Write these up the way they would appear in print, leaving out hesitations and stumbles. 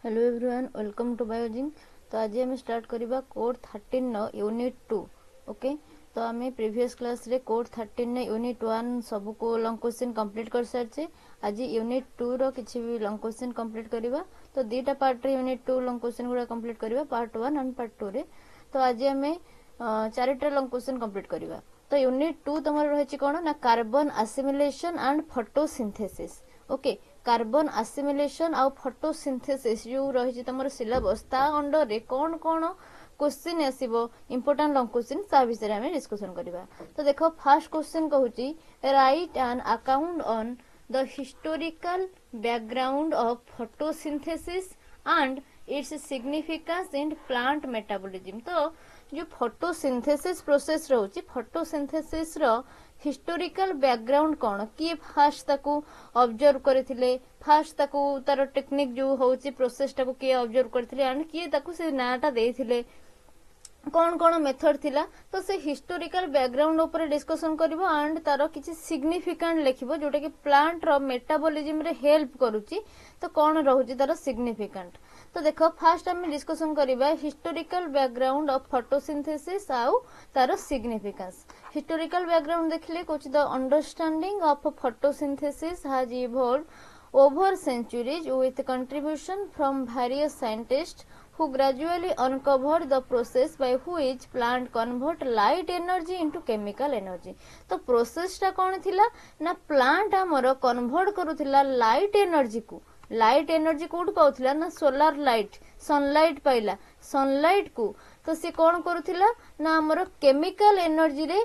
Hello everyone, welcome to Biozing. तो आज हम स्टार्ट करबा कोड 13 यूनिट 2। ओके, तो आम प्रीवियस क्लास रे कोड 13 यूनिट 1 सब को लॉन्ग क्वेश्चन कंप्लीट कर सारचे। आज यूनिट 2 रो किछि भी लॉन्ग क्वेश्चन कंप्लीट करबा। तो दीटा पार्ट रे यूनिट 2 लॉन्ग क्वेश्चन गुडा कंप्लीट करबा, पार्ट 1 एंड पार्ट 2 रे। तो आज आम चारिटा लॉन्ग क्वेश्चन कंप्लीट करबा। तो यूनिट 2 तमर रहिछि कोन ना carbon assimilation and photosynthesis. Okay, carbon assimilation आउ फोटोसिंथेसिस जो रही तुम सिलेबस ता अंडर रे कौन कौन क्वेश्चन आसीबो इंपोर्टेंट लॉन्ग क्वेश्चन ता विषय में डिस्कशन करबा। तो देखो फर्स्ट क्वेश्चन कहूची write an account on the historical background of photosynthesis and its significance in plant metabolism. तो जो फोटोसिंथेसिस प्रोसेस रहउची, फोटोसिंथेसिस रो हिस्टोरिकल बैकग्राउंड कौन, किए फास्ट ताकू ऑब्जर्व करथिले, फास्ट ताकू तार टेक्निक जो होची प्रोसेस ताकू किए ऑब्जर्व करथिले एंड किए ताकू से नाटा देथिले, कौन कौन मेथड थिला। तो से हिस्टोरिकल बैकग्राउंड ऊपर डिस्कशन करिवो एंड तार किछि सिग्निफिकेंट लेखिबो जोटा कि प्लांट रो मेटाबॉलिज्म रे हेल्प करूची। तो कौन रहउची तार सिग्निफिकेंट। तो देखो फास्ट आम डिस्कशन करिबा हिस्टोरिकल बैकग्राउंड ऑफ फोटोसिंथेसिस आउ तार सिग्निफिकेंस। हिस्टोरिकल बैकग्राउंड देखले कुछ the understanding of photosynthesis has evolved over centuries with contribution from various scientists who gradually uncovered the process by which plant convert light energy into chemical energy। तो process टा कौन थिला ना plant हमर convert करूथिला light energy को। Light energy code पाउथिला ना solar light, sunlight पाइला, sunlight को तो से कौन करूथिला ना हमर केमिकल एनर्जी रे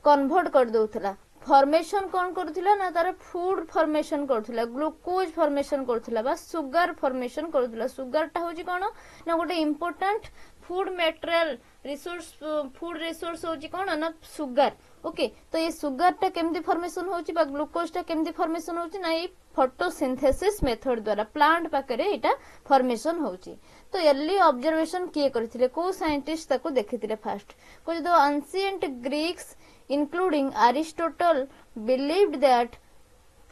कन्वर्ट कर दउथिला। फॉर्मेशन कौन करूथिला ना तार फूड फॉर्मेशन करूथिला, ग्लूकोज फॉर्मेशन करूथिला बा सुगर फॉर्मेशन करूथिला। सुगर टा होची कोन ना गोटे important food material resource, food resource होची कोन ना सुगर। ओके, तो ये सुगर टा केमती फॉर्मेशन होची बा ग्लूकोज टा केमती फॉर्मेशन होची ना ये फोटोसिंथेसिस मेथड द्वारा प्लांट पाकरे एटा फॉर्मेशन होची। तो अर्ली ऑब्जर्वेशन किए करथिले, को साइंटिस्ट ताको देखिथिले फास्ट। को जो ancient Greeks including Aristotle believed that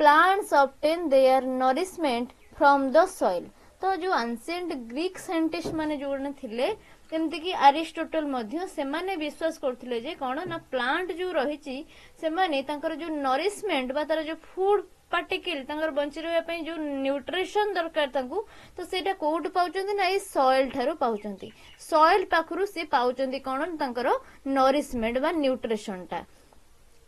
plants obtain their nourishment from the soil। तो जो एंशिएंट ग्रीक साइंटिस्ट माने जोने थिले जेमति कि अरिस्टोटल मध्य से माने विश्वास करथिले जे कोन ना प्लांट जो रहिची से माने तांकर जो नरिशमेंट बा तार जो फूड पार्टिकल तांकर बंची रहबा पई जो न्यूट्रिशन दरकार तांकू, तो सेटा कोड पाउचंती ना ए सॉइल थारो पाउचंती। सॉइल पाखरु से पाउचंती कोन तांकर नरिशमेंट बा न्यूट्रिशन टा।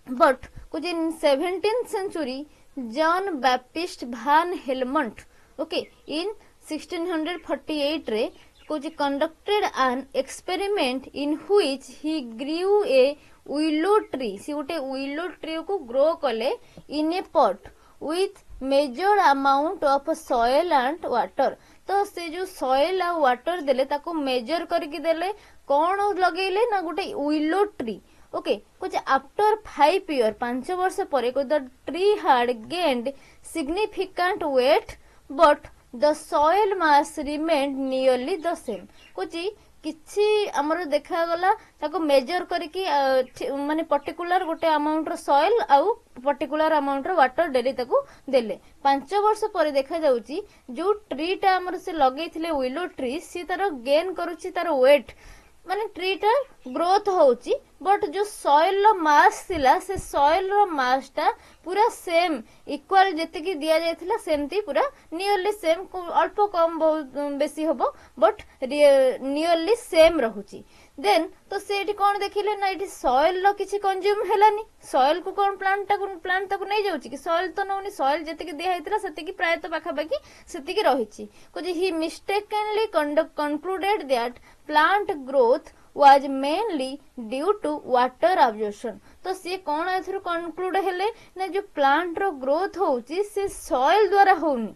बट कुछ in 17th century John Baptist van Helmont, okay, in 1648 रे कुछ conducted an experiment in which he grew a willow tree. से गोटे विलो ट्री को ग्रो कले in a pot with measured amount of soil and water। तो से जो soil और water देले ताको measure करके देले, कौन लगेले ना गोटे willow tree। ओके, कुछ आफ्टर 5 year 5 वर्ष परे को the tree had gained significant weight but the soil mass remained nearly the same। कुछ किछि हमरो देखा गला ताको मेजर करके माने पर्टिकुलर गोटे अमाउंट रो सॉइल आउ पर्टिकुलर अमाउंट रो वाटर डेली ताको देले। 5 वर्ष परे देखा जाउची जो ट्री टा हमर से लगेइथिले विलो ट्री सी तार गेन करूची तार वेट, माने ट्री टा ग्रोथ होची बट जो सॉइल रो मास थिला से सॉइल रो मास टा पूरा सेम इक्वल जेते की दिया जायथिला सेमती पूरा नियरली सेम, अल्प कम बहुत बेसी होबो बट नियरली सेम रहूची। देन तो सेठी कोन देखिले ना एठी सॉइल रो किछि कंज्यूम हेलानी। सॉइल को कोन प्लांट ताको नै जाउची कि सॉइल तो नौनी, सॉइल जेते की दिया हेतिला सेते की प्राय तो पाखा बाकी सेते की रहिची। कुछ ही mistakenly concluded that plant growth was mainly due to water absorption। तो सी कौन एथुर कंक्लूड हेले ना जो प्लांट रो ग्रोथ होउची से सॉइल द्वारा होउनी।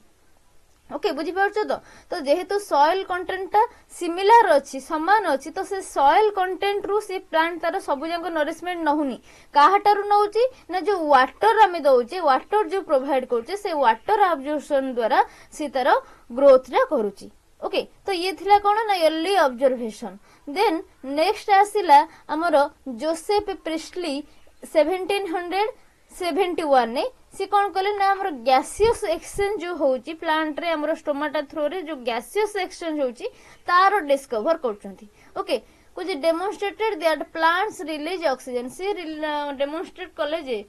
ओके, बुझी पारछो तो जेहेतु सॉइल कंटेंट टा सिमिलर अछि, समान अछि, तो से सॉइल कंटेंट रु से प्लांट तार सब जंग नरिशमेंट नहुनी काहाटारु नउची ना जो वाटर हमें दउचे, वाटर जो प्रोवाइड करछे से वाटर अब्जॉर्प्शन द्वारा से तार ग्रोथ रा करूची। ओके, तो ये थिला कोन ना अर्ली ऑब्जर्वेशन। देन नेक्स्ट आसिला हमरो जोसेफ प्रिस्टली 1771 ने सी कौन कले ना हमर गैसियस एक्सचेंज जो होची प्लांट रे हमर स्टोमाटा थ्रो रे जो गैसियस एक्सचेंज होची तारो डिस्कवर करछंती ओके कुछ demonstrated that plants release oxygen सी डेमोन्स्ट्रेट कले जे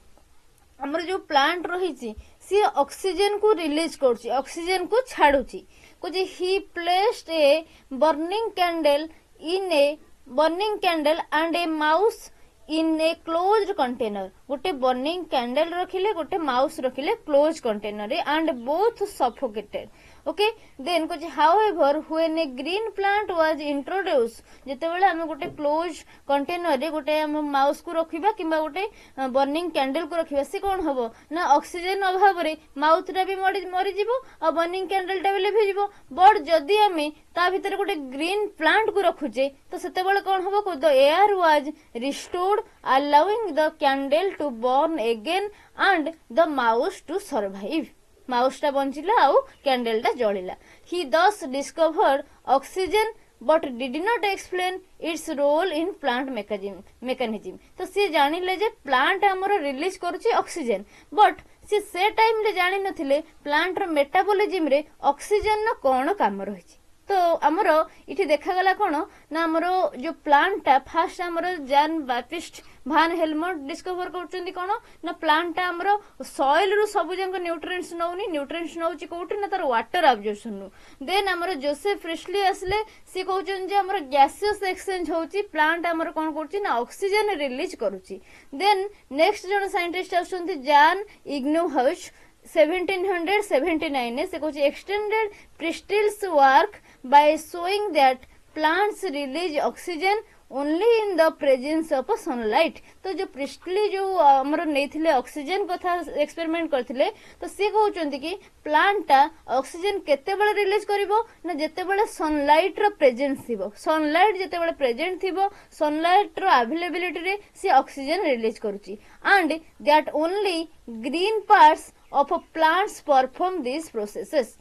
हमर जो प्लांट रही सी ऑक्सीजन को रिलीज करछि ऑक्सीजन को छाड़ुछि कुछ he placed a burning candle in a burning candle and a mouse in a closed container गोटे बर्निंग कैंडल रखिले गोटे माउस रखिले close container and both suffocated okay then कुछ however when a green plant was introduced जेते बेले हम गोटे close container रे गोटे हम माउस को रखिबा किबा गोटे बर्निंग कैंडल को रखिबा से कोन हबो ना ऑक्सीजन अभाव रे माउथ रा भी मरि जिवो और बर्निंग कैंडल टा भी लिभि जिवो बट जदी हमें ता भीतर गोटे ग्रीन प्लांट को रखुचे तो सेते बेले कोन हबो the air was restored allowing the candle to burn again and the mouse to survive mouse टा बंचिला आउ कैंडल टा जलिला he thus discovered oxygen but did not explain its role in plant mechanism तो सी जानिले जे plant हमर release करूची oxygen but से time रे जानि नथिले plant रो metabolism रे ऑक्सीजन न कोन काम रहिची तो आमर इठी देखा गला कोन ना आमर जो प्लांट टा फास्ट आमर जॉन बैप्टिस्ट भान हेलमट डिस्कवर करचंदी कोन ना प्लांट टा आमर सॉइल रु सब जंग न्यूट्रिएंट्स न्यूट्रिएंट्स नउची कोठी ना तार वाटर अब्जॉर्प्शन नु देन आमर जोसेफ प्रिस्टली आसले सी कहउचन जे आमर गैसियस एक्सचेंज होची प्लांट आमर कोन करची ना ऑक्सीजन रिलीज करूची देन नेक्स्ट जन साइंटिस्ट आछंती जॉन इग्नू हाउस 1779 से कुछ extended Priestley's work by showing that plants release oxygen only in the presence of sunlight तो जो प्रिस्टली जो हमर नेथिले ऑक्सीजन कथा एक्सपेरिमेंट करथिले तो से कहउचंती कि प्लांट टा ऑक्सीजन केते बेले रिलीज करिवो ना जेते बेले सनलाइट रो प्रेजेंस थिबो सनलाइट जेते बेले प्रेजेंट थिबो सनलाइट रो अवेलेबिलिटी रे से ऑक्सीजन रिलीज करूची and that only green parts of plants perform this processes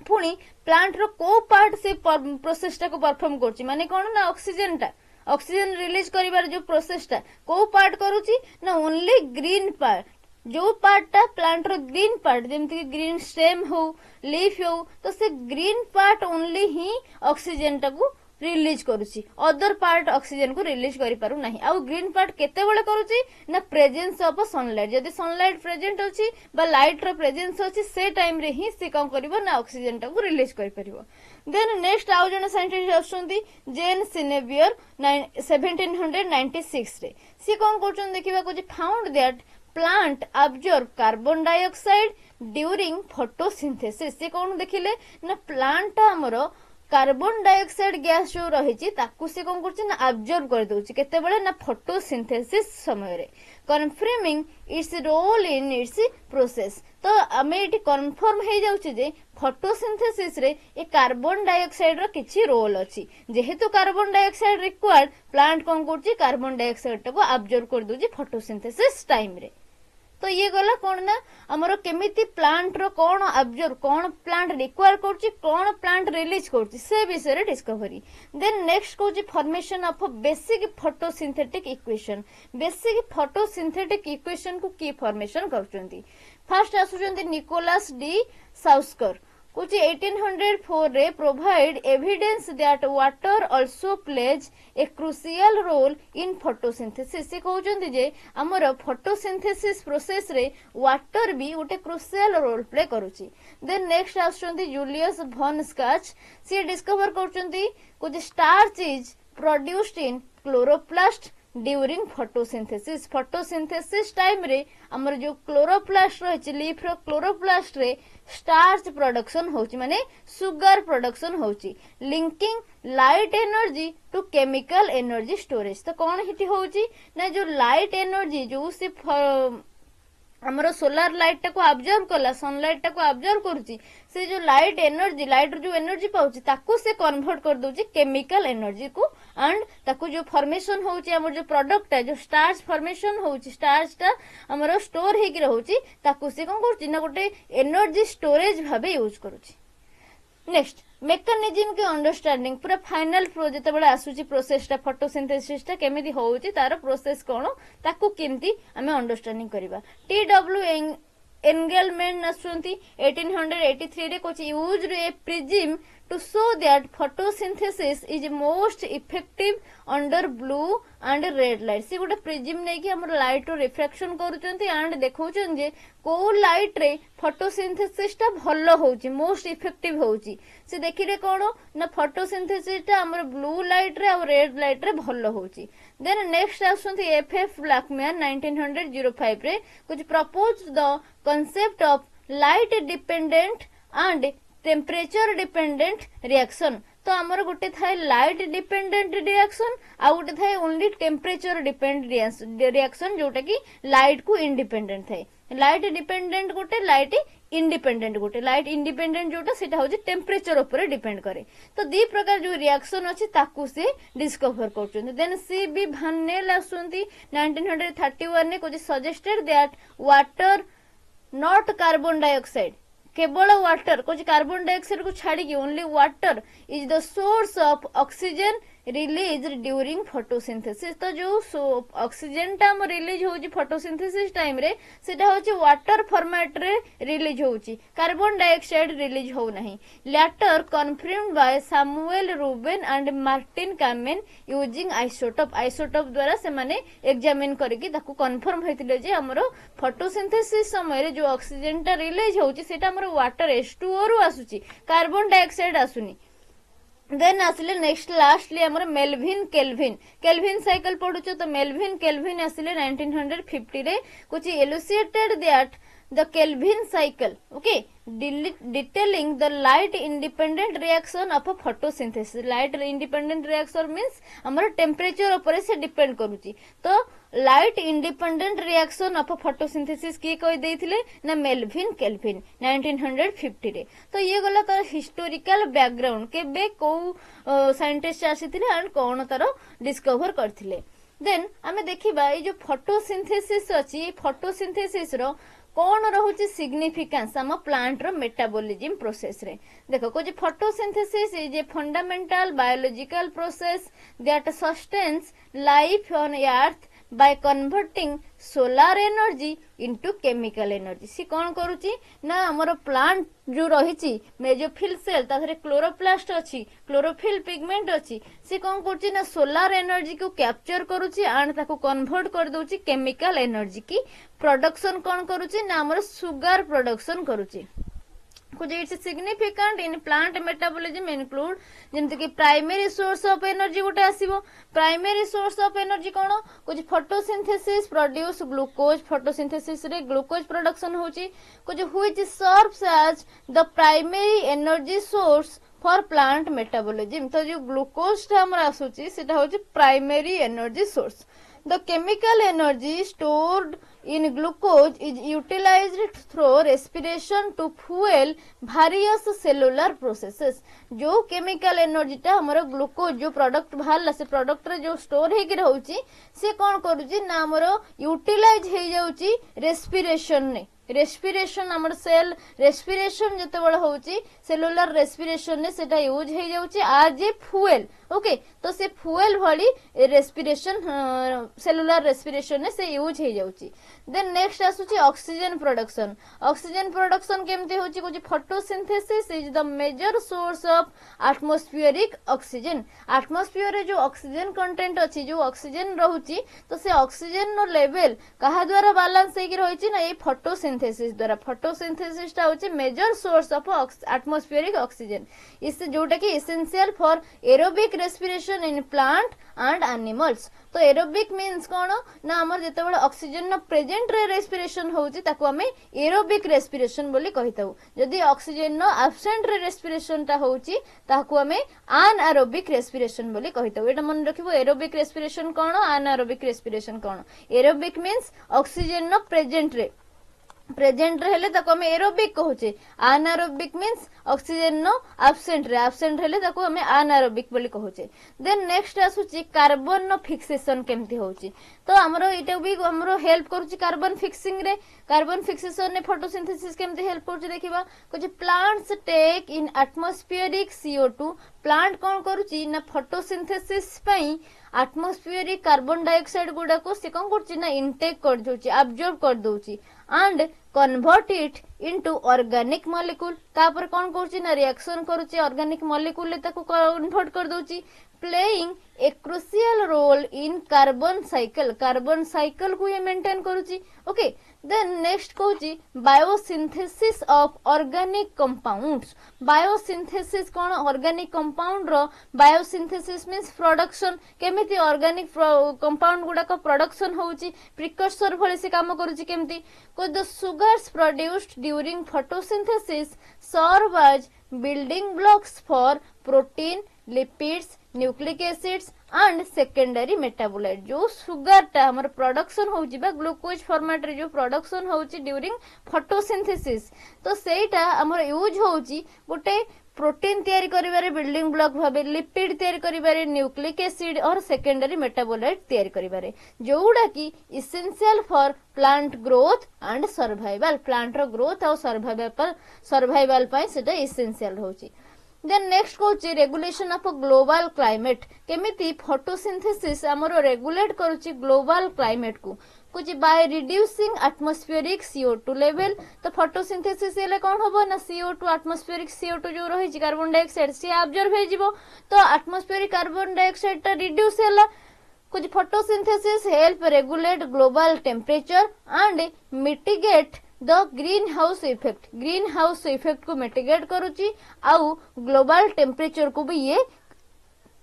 पुणी प्लांट रो को पार्ट से प्रोसेस टा को परफॉर्म करची माने कोन ना ऑक्सीजन रिलीज करिवार जो प्रोसेस टा को पार्ट करूची ना ओनली ग्रीन पार्ट जो पार्ट टा प्लांट रो ग्रीन पार्ट जेमति ग्रीन स्टेम हो लीफ हो तो से ग्रीन पार्ट ओनली ही ऑक्सीजन टा को रिलीज करूची अदर पार्ट ऑक्सीजन को रिलीज करि पारु नाही आ ग्रीन पार्ट केते बेले करूची ना प्रेजेंस ऑफ सनलाइट जदी सनलाइट प्रेजेंट होची बा लाइट रो प्रेजेंस होची से टाइम रे ही से काम करिवो ना ऑक्सीजन टा को रिलीज करि परिवो देन नेक्स्ट आउ जने साइंटिस्ट आछंती जेन सिनेवियर 1796 रे से कोन करछन देखिबा को जे found that plant absorb carbon dioxide during photosynthesis से कोन देखिले ना प्लांट हमरो कार्बन डाइऑक्साइड गैस जो रही ताकू से कौन कर अब्जॉर्ब कर दउची केते बेले ना फोटोसिंथेसिस समय रे confirming its role in its process तो आमे एटी कन्फर्म हे जाउची जे फोटोसिंथेसिस रे ए कार्बन डाइऑक्साइड रो किछि रोल अछि जेहेतु कार्बन डाइऑक्साइड रिक्वायर्ड प्लांट कौन करची कार्बन डाइऑक्साइड को अब्जॉर्ब कर दउची फोटोसिंथेसिस टाइम रे तो ये गला कौन ना हमरो केमिति प्लांट रो कौन अब्जॉर्ब कौन प्लांट रिक्वायर करची कौन प्लांट रिलीज करची से विषय रे डिस्कवरी देन नेक्स्ट कोची formation of basic photosynthetic equation को की फॉर्मेशन करचंती फर्स्ट आसुचंती निकोलस डी साउस्कर कुछ 1804 रे provide evidence that water also plays a crucial role in photosynthesis से कहउचंती जे हमर फोटोसिंथेसिस प्रोसेस रे वाटर भी गोटे क्रुशियल रोल प्ले करूची देन नेक्स्ट आछंती जूलियस von Schach से डिस्कवर करचंती कुछ starch is produced in chloroplast during photosynthesis time रे हमर जो क्लोरोप्लास्ट रही लीफ रो क्लोरोप्लास्ट रे स्टार्च प्रोडक्शन होची माने सुगर प्रोडक्शन होची linking light energy to chemical energy storage तो कौन हिटी होची ना जो लाइट एनर्जी जो से हमरो सोलार लाइट टा को अब्जॉर्ब कला सनलाइट टा को अब्जॉर्ब करूची से जो लाइट रो जो एनर्जी पाउची ताकू से कन्वर्ट कर दोची केमिकल एनर्जी को एंड ताकू जो फॉर्मेशन होची हमर जो प्रोडक्ट है जो स्टार्च फॉर्मेशन होची स्टार्च टा हमरो स्टोर हे कि रहउची ताकू से कोन करची ना गोटे एनर्जी स्टोरेज भाबे यूज करूची नेक्स्ट मेकानिज्म के अंडरस्टैंडिंग पूरा फाइनल जेते बेले आसुची प्रोसेस टा फोटोसिंथेसिस टा केमिति होउची तार प्रोसेस कोन ताकू केमती हमें अंडरस्टैंडिंग करबा एंगेलमेंट आसुंती 1883 रे कुछ used A prism to show that photosynthesis is most effective under blue and red light. से गोटे प्रिज्म नहीं कि हमर लाइट रो रिफ्लेक्शन करूचंती एंड देखौचन जे को लाइट रे फोटोसिंथेसिस टा भलो होउची मोस्ट इफेक्टिव होउची से देखिरे कोन ना फोटोसिंथेसिस टा हमर ब्लू लाइट रे और रेड लाइट रे भलो होउची. देन नेक्स्ट आसुंती एफएफ ब्लैकमैन 1905 रे कुछ propose the concept of light dependent and temperature dependent reaction. तो आमर गोटे थाए लाइट डिपेंडेंट रिएक्शन आ गोटे थाए ओनली टेम्परेचर डिपेंडेंट रिएक्शन जोटा कि लाइट को इंडिपेंडेंट थाए. लाइट डिपेंडेंट गोटे लाइट इंडिपेंडेंट गोटे लाइट इंडिपेंडेंट जोटा सेटा होची टेम्परेचर ऊपर डिपेंड करे. तो दी प्रकार जो रिएक्शन अछि ताकू से डिस्कवर करछन. देन सी बी भानेल आसुंती 1931 ने कुछ suggested that water not carbon dioxide केवल वाटर कुछ कार्बन डाइऑक्साइड को छाड़ी only water is the source of oxygen release during photosynthesis. तो जो ऑक्सीजन टा रिलीज होची फोटोसिंथेसिस टाइम रे सेटा होची वाटर फॉर्मेट रे रिलीज होची कार्बन डाइऑक्साइड रिलीज हो नहीं. Later confirmed by Samuel Ruben and Martin Kamen using isotope द्वारा से माने एग्जामिन करके ताकू कन्फर्म होइतिले जे हमरो फोटोसिंथेसिस समय रे जो ऑक्सीजन टा रिलीज होची सेटा हमरो वाटर H2O रु आसुची कार्बन डाइऑक्साइड आसुनी. देन आसिले नेक्स्ट लास्टली हमर मेल्विन केल्विन साइकिल पढुचो. तो मेल्विन केल्विन आसिले 1950 रे कुछ elucidated that the Kelvin cycle, okay, detailing the light independent reaction of a photosynthesis. Light independent reaction means हमर टेम्परेचर ऊपर से डिपेंड करूची. तो light independent reaction of photosynthesis की कहि देथिले ना मेल्विन केल्विन 1950 रे. तो ये गला तार हिस्टोरिकल बैकग्राउंड केबे को साइंटिस्ट आसीथिले एंड कोन तार डिस्कवर करथिले. देन आमे देखिबा ए जो फोटोसिंथेसिस अछि फोटोसिंथेसिस रो कौन रहुची सिग्निफिकेंस आम प्लांट रो मेटाबॉलिज्म प्रोसेस रे. देखो कुछ photosynthesis is a fundamental biological process that sustains life on earth by converting solar energy into chemical energy. सी कौन करूची ना हमर प्लांट जो रहिची मेजोफिल सेल ताथरे क्लोरोप्लास्ट अछि क्लोरोफिल पिगमेंट अछि सी कौन करूची ना सोलार एनर्जी को कैप्चर करूची एंड ताको कन्वर्ट कर दोची केमिकल एनर्जी की प्रोडक्शन कौन करूची ना हमर सुगर प्रोडक्शन करूची. कुछ its significant in plant metabolism include जेमति कि प्राइमरी सोर्स ऑफ एनर्जी गोटे आसीबो. प्राइमरी सोर्स ऑफ एनर्जी कोन कुछ फोटोसिंथेसिस प्रोड्यूस ग्लूकोज फोटोसिंथेसिस रे ग्लूकोज प्रोडक्शन होची कुछ which serves as the primary energy source for plant metabolism. तो जो ग्लूकोज हमरा आसुची सेटा होची primary energy source. The chemical energy stored in glucose is utilized through respiration to fuel various cellular processes. जो chemical energy टा हमर glucose जो प्रोडक्ट बाहरला से प्रोडक्ट रे जो स्टोर हे कि रहउची से कोन करूची ना हमर यूटिलाइज हे जाउची रेस्पिरेशन ने. रेस्पिरेशन हमर सेल रेस्पिरेशन जते बड़ होउची सेलुलर रेस्पिरेशन ने सेटा यूज हे जाउची आज ए फ्यूएल. ओके तो से फ्यूएल भली रेस्पिरेशन सेलुलर रेस्पिरेशन ने से यूज हे जाउची. देन नेक्स्ट आसुची ऑक्सीजन प्रोडक्शन केमते होची कुछ photosynthesis is the major source of atmospheric oxygen. Atmosphere रे जो ऑक्सीजन कंटेंट अछि जो ऑक्सीजन रहउची तो से ऑक्सीजन नो लेवल कहा द्वारा बैलेंस हे कि रहउची ना ए फोटोसिंथेसिस द्वारा. फोटोसिंथेसिस टा होची major source of atmospheric oxygen इससे जोटा कि essential for aerobic respiration in plant and animals. तो एरोबिक मीन्स कोन ना हमर जते बड ऑक्सीजन न प्रेजेंट रे रेस्पिरेशन होउची ताको हमें एरोबिक रेस्पिरेशन बोली कहिताउ. जदी ऑक्सीजन न एब्सेंट रे रेस्पिरेशन ता होउची ताको हमें अनएरोबिक रेस्पिरेशन बोली कहिताउ. एटा मन रखिबो एरोबिक रेस्पिरेशन कोन अनएरोबिक रेस्पिरेशन कोन. एरोबिक मीन्स ऑक्सीजन न प्रेजेंट रहले ताको हमें एरोबिक कहूचे. अनारोबिक मीन्स ऑक्सीजन नो एब्सेंट रहले ताको हमें अनारोबिक बोली कहूचे. देन नेक्स्ट आसुची कार्बन नो फिक्सेशन केमती होउची. तो हमरो इटा भी हमरो हेल्प करूची कार्बन फिक्सिंग रे. कार्बन फिक्सेशन ने फोटोसिंथेसिस केमती हेल्प करूची देखिबा. कुछ plants take in atmospheric CO2 plant कोन करूची ना फोटोसिंथेसिस पई आटमोस्फियरिक कार्बन डाइऑक्साइड गुड़ा को से कौन कर इनटेक कर दउची अब्जॉर्ब कर दउची and convert it into organic molecule तापर कौन कर रिएक्शन करुची ऑर्गेनिक मॉलिक्यूल ले ताको कन्वर्ट कर दउची playing a crucial role in carbon cycle को ये मेंटेन करुची ओके देन नेक्स्ट कहूची biosynthesis of organic compounds biosynthesis कौन ऑर्गेनिक कंपाउंड रो बायोसिंथेसिस मींस प्रोडक्शन केमिति ऑर्गेनिक कंपाउंड गुडा को प्रोडक्शन होउची प्रिकर्सर भले से काम करूची केमिति को the sugars produced during photosynthesis serve as building blocks for protein lipids nucleic acids and secondary metabolite जो सुगर टा हमर प्रोडक्शन होउची बा ग्लूकोज फॉर्मेट रे जो प्रोडक्शन होउची ड्यूरिंग फोटोसिंथेसिस तो सेटा हमर यूज होउची गोटे प्रोटीन तैयारी करिबारे बिल्डिंग ब्लॉक भाबे लिपिड तैयारी करिबारे न्यूक्लिक एसिड और सेकेंडरी मेटाबोलाइट तैयारी करिबारे जोउडा की essential for plant growth and survival plant रो ग्रोथ और सर्वाइवल पई सेटा इसेंशियल होउची देन नेक्स्ट कहूची रेगुलेशन ऑफ ग्लोबल क्लाइमेट केमिति फोटोसिंथेसिस हमरो रेगुलेट करूची ग्लोबल क्लाइमेट को कुछ by reducing atmospheric CO2 level तो फोटोसिंथेसिस हेले कोन होबो ना CO2 एटमॉस्फेरिक CO2 जो रही छि कार्बन डाइऑक्साइड से ऑब्जर्व हे जिवो तो एटमॉस्फेरिक कार्बन डाइऑक्साइड ता रिड्यूस होला कुछ photosynthesis help regulate global temperature and mitigate the green house effect को मिटिगेट करूची आउ ग्लोबल टेम्परेचर को भी ये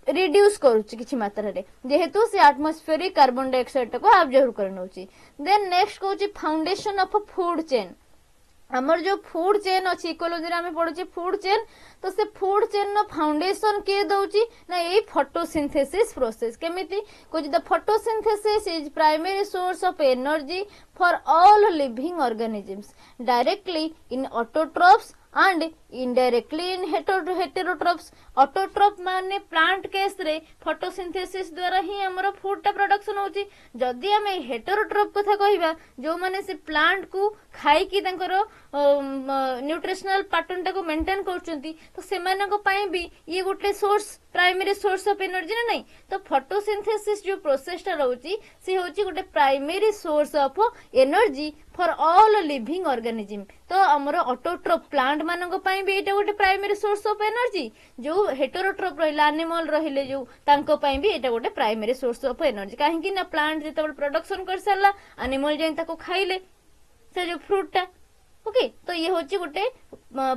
रिड्यूस करूची किछि मात्रा रे जेहेतु से एटमॉस्फेरिक कार्बन डाइऑक्साइड को ऑब्जर्व करनोची देन नेक्स्ट कहूची फाउंडेशन ऑफ फूड चेन हमर जो फूड चेन अछि इकोलॉजी रे हमें पढुची फूड चेन तो से फूड चेन नो फाउंडेशन के दउची ना ए फोटोसिंथेसिस प्रोसेस केमिति कुछ the photosynthesis is primary source of energy for all living organisms directly in autotrophs and indirectly in heterotrophs autotroph माने प्लांट केस रे फोटोसिंथेसिस द्वारा ही हमर फूड टा प्रोडक्शन होची जदी हमें हेटेरोट्रॉफ कथा कहिबा जो माने से प्लांट को खाई की तंकर न्यूट्रिशनल पैटर्न टा को मेंटेन करचंती तो सेमान को पाई भी ये गोटे source primary source of energy ना नहीं तो फोटोसिंथेसिस जो प्रोसेस टा रहउची से होची गोटे primary source of energy for all living organism तो हमर ऑटोट्रॉफ प्लांट मानक पाई भी एटा गोटे प्राइमरी सोर्स ऑफ एनर्जी जो हेटेरोट्रॉफ रहिला एनिमल रहिले जो तांको पाई भी एटा गोटे प्राइमरी सोर्स ऑफ एनर्जी काहे कि ना प्लांट जेते प्रोडक्शन कर सरला एनिमल जेन ताको खाइले से जो फ्रूट टा ओके तो ये होची गोटे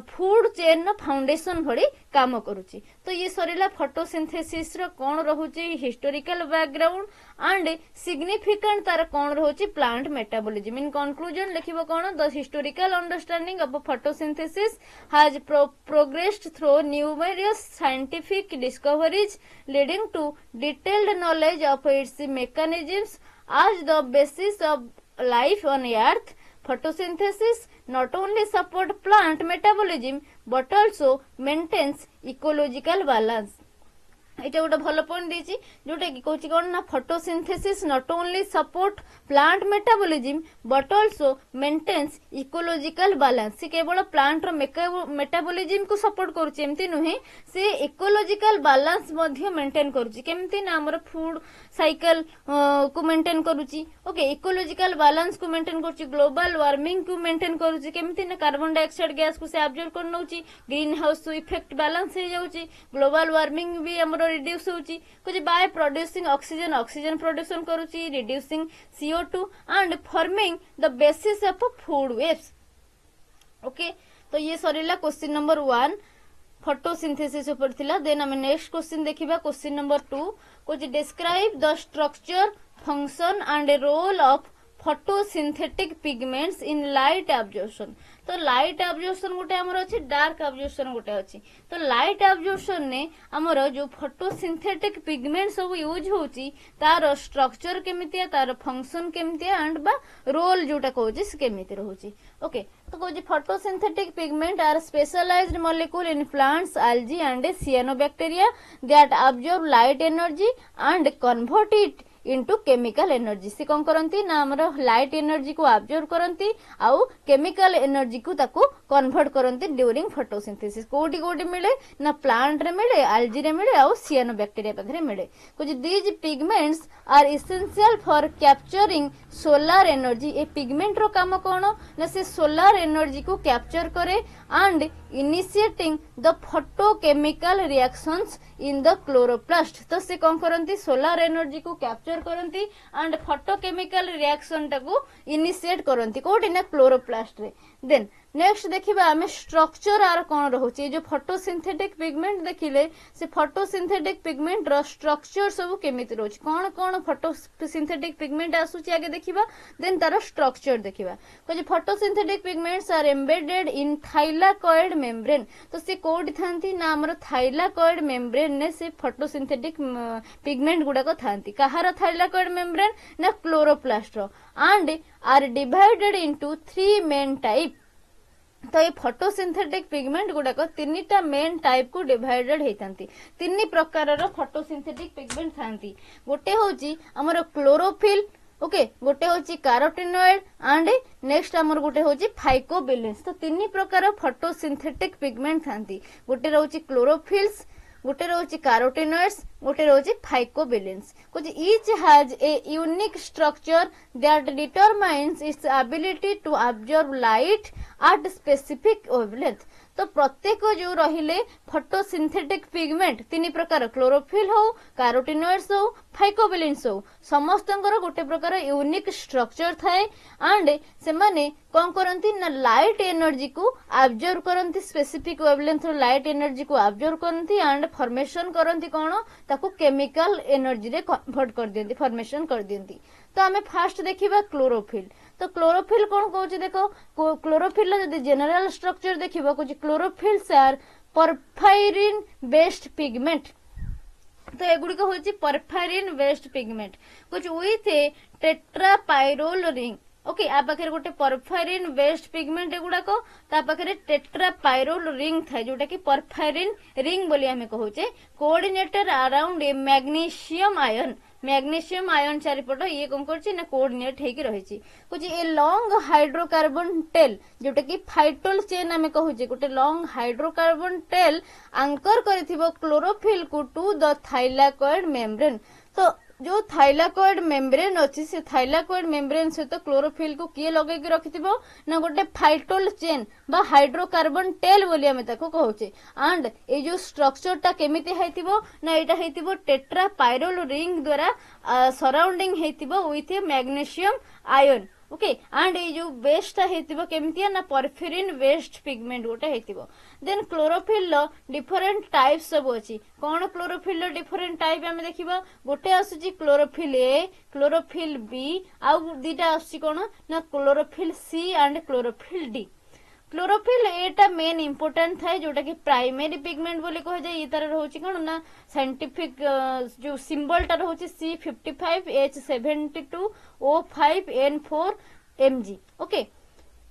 फूड चेन न फाउंडेशन भली काम करूची तो ये सरीला फोटोसिंथेसिस रो कोन रहउची हिस्टोरिकल बैकग्राउंड एंड सिग्निफिकेंट तार कोन रहउची प्लांट मेटाबॉलिज्म इन कंक्लूजन लिखिबो कोन the historical understanding of photosynthesis has progressed through numerous scientific discoveries leading to detailed knowledge of its mechanisms as the basis of life on earth. Photosynthesis not only support plant metabolism but also maintains ecological balance. এটা গোটা ভালো point দিয়েছি যেটা কি কইছি কোন না photosynthesis not only support plant metabolism but also maintains ecological balance সে কেবল প্লান্টর মেটাবলিজম কু সপোর্ট করুছি এমতি নুহে সে ইকোলজিক্যাল ব্যালেন্স মধ্য মেইনটেন করুছি কেমতি না আমার ফুড সাইকেল কু মেইনটেন করুছি ওকে ইকোলজিক্যাল ব্যালেন্স কু মেইনটেন করুছি গ্লোবাল ওয়ার্মিং কু মেইনটেন করুছি কেমতি না কার্বন ডাইঅক্সাইড গ্যাস কু সে অবজর্ভ করে নউছি গ্रीन हाउस इफेक्ट बैलेंस हो जाउची ग्लोबल वार्मिंग भी हमरो रिड्यूस होची कुछ बाय प्रोड्यूसिंग ऑक्सीजन प्रोडक्शन करूची reducing CO2 and forming the basis of food webs okay तो ये सरीला क्वेश्चन नंबर 1 फोटोसिंथेसिस ऊपर थिला देन हम नेक्स्ट क्वेश्चन देखिबा क्वेश्चन नंबर 2 कुछ describe the structure function and role of photosynthetic pigments in light absorption तो light absorption गोटे हमर अछि डार्क एब्जॉर्प्शन गोटे अछि तो लाइट एब्जॉर्प्शन ने हमर जो फोटोसिंथेटिक पिगमेंट सब यूज होची तार स्ट्रक्चर केमितिया तार फंक्शन केमितिया एंड बा रोल जोटा कहउची से केमिति रहउची ओके तो कहउची photosynthetic pigment are specialised molecule in plants algae and cyanobacteria that absorb light energy and convert it into chemical energy से कौन करती ना आमर लाइट एनर्जी को अब्जर्व करती आउ केमिकल एनर्जी को ताकू कन्वर्ट करती ड्यूरिंग फोटोसिंथेसिस कोटी कोटी मिले ना प्लांट रे मिले आल्जी रे मिले आउ सियानोबैक्टीरिया पाखरे मिले कुछ these pigments are essential for capturing solar energy ए पिगमेंट रो काम कौन ना से सोलार एनर्जी को कैप्चर करे and initiating the photochemical reactions in the chloroplast तो से कौन करती सोलार एनर्जी को कैप्चर करती एंड फोटोकेमिकल रिएक्शन टाकू इनिशिएट करती कोठी ना क्लोरोप्लास्ट रे देन नेक्स्ट देखिबा आमे स्ट्रक्चर आर कोन रहउची जो फोटोसिंथेटिक पिगमेंट देखिले से फोटोसिंथेटिक पिगमेंट रो स्ट्रक्चर सब केमिति रहउची कोन कोन फोटोसिंथेटिक पिगमेंट आसुची आगे देखिबा देन तार स्ट्रक्चर देखिबा को जे photosynthetic pigments are embedded in thylakoid membrane तो से कोड थांती ना हमर थाइलाकॉइड मेम्ब्रेन ने से फोटोसिंथेटिक पिगमेंट गुडा को थांती कहार थाइलाकॉइड मेम्ब्रेन ना क्लोरोप्लास्ट रो and are divided into 3 main type तो ये फोटोसिंथेटिक पिगमेंट गुड़ाक 3टा मेन टाइप को डिवाइडेड होती 3 प्रकार फोटोसिंथेटिक पिगमेंट थांती गोटे होची हमर क्लोरोफिल ओके गोटे होची कैरोटिनॉइड एंड नेक्स्ट हमर गोटे होची फाइकोबिलिन्स तो 3 प्रकार फोटोसिंथेटिक पिगमेंट थांती गोटे रहउची क्लोरोफिल्स गोटे रहउची कैरोटिनॉइड्स गोटे रहउची फाइकोबिलिन्स कुछ each has a unique structure that determines its ability to observe light at specific wavelength तो प्रत्येक जो रहिले फोटोसिंथेटिक पिगमेंट 3 प्रकार क्लोरोफिल हो कैरोटिनॉइड्स हो फाइकोबिलिन्स हो समस्तंकर गोटे प्रकार यूनिक स्ट्रक्चर थाए एंड से माने कौन करती ना लाइट एनर्जी को ऑब्जर्व करती स्पेसिफिक वेवलेंथ लाइट एनर्जी को ऑब्जर्व करती एंड फॉर्मेशन करती कौन ताको केमिकल एनर्जी रे कन्वर्ट कर दियंती फॉर्मेशन कर दियंती तो आमे फास्ट देखिबा क्लोरोफिल तो क्लोरोफिल कौन कहूची देखो क्लोरोफिल जदि जनरल स्ट्रक्चर देखिबा कुछ क्लोरोफिल्स आर परफायरिन बेस्ड पिगमेंट तो एगुड़ी को होची परफायरिन बेस्ड पिगमेंट कुछ विथ ए टेट्रापाइरोल रिंग ओके आ पाखे गोटे परफायरिन बेस्ड पिगमेंट एगुड़ाक ता पाखे टेट्रापाइरोल रिंग थाए जोटा कि परफायरिन रिंग बोली आमे कहूचे coordinated around a magnesium ion चारिपट ये कौन करछि ना कोऑर्डिनेट हेकी रहिछि कुछ ए लॉन्ग हाइड्रोकार्बन टेल जोटा कि फाइटोल चेन आमे कहूचे गोटे लॉन्ग हाइड्रोकार्बन टेल एंकर करिथिबो क्लोरोफिल को टू द थाइलाकॉइड मेम्ब्रेन तो जो थाइलाकॉइड मेम्ब्रेन अच्छी से थाइलाकॉइड मेम्ब्रेन सहित क्लोरोफिल को किए लगे रखिथिबो ना गोटे फाइटोल चेन बा हाइड्रोकार्बन टेल बोली आमे ताको कहूचे एंड ए जो स्ट्रक्चर टा केमिति हेतिबो ना एटा हेतिबो टेट्रापाइरोल रिंग द्वारा सराउंडिंग हेतिबो with a magnesium ion okay and ये जो बेस्ट हेतिबो केमितिया ना परफेरिन बेस्ड पिगमेंट गोटे हेतिबो देन क्लोरोफिल लो डिफरेंट टाइप्स सब अछि कोन क्लोरोफिल लो डिफरेंट टाइप हमें देखिबा गोटे आसुची क्लोरोफिल ए क्लोरोफिल बी आ दीटा आसुची कोन ना chlorophyll C and chlorophyll D chlorophyll एटा मेन इंपोर्टेंट थाए जोटा कि प्राइमरी पिगमेंट बोली कह जाए ये तार रहउची कोन ना साइंटिफिक जो सिंबल ता रहउची C55H72O5N4 Mg ओके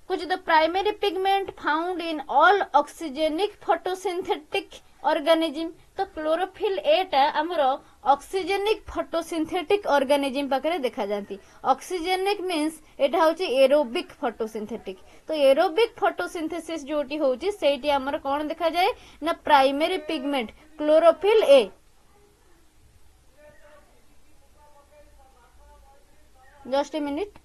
कुछ the primary pigment found in all oxygenic photosynthetic organism तो क्लोरोफिल एटा हमर ऑक्सीजेनिक फोटोसिंथेटिक ऑर्गेनिज्म पाखरे देखा जाती ऑक्सीजेनिक मींस एटा होची एरोबिक फोटोसिंथेटिक तो एरोबिक फोटोसिंथेसिस जोटी होची सेठी हमर कोन देखा जाए ना primary pigment chlorophyll A just a minute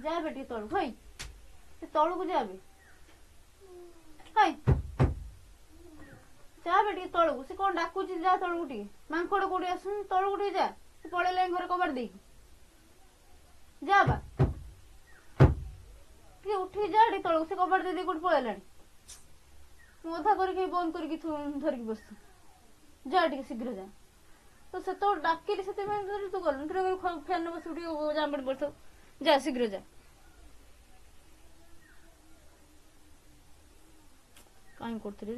जा बेटी तलू तलू को जा बेटी तलू से कौन डाकू जा तलू टे मांकड़ कोड़ी आसन तलू टे जा पड़े घर कबाड़ दे जा बा उठी जा तलू से कबाड़ दे कोटी पड़े मधा करके बंद करके धरिकी बस जा शीघ्र जा तो से तो डाकिली से तू गलु फैन बस जाम पड़ जा शीघ्र जा कहीं करती रे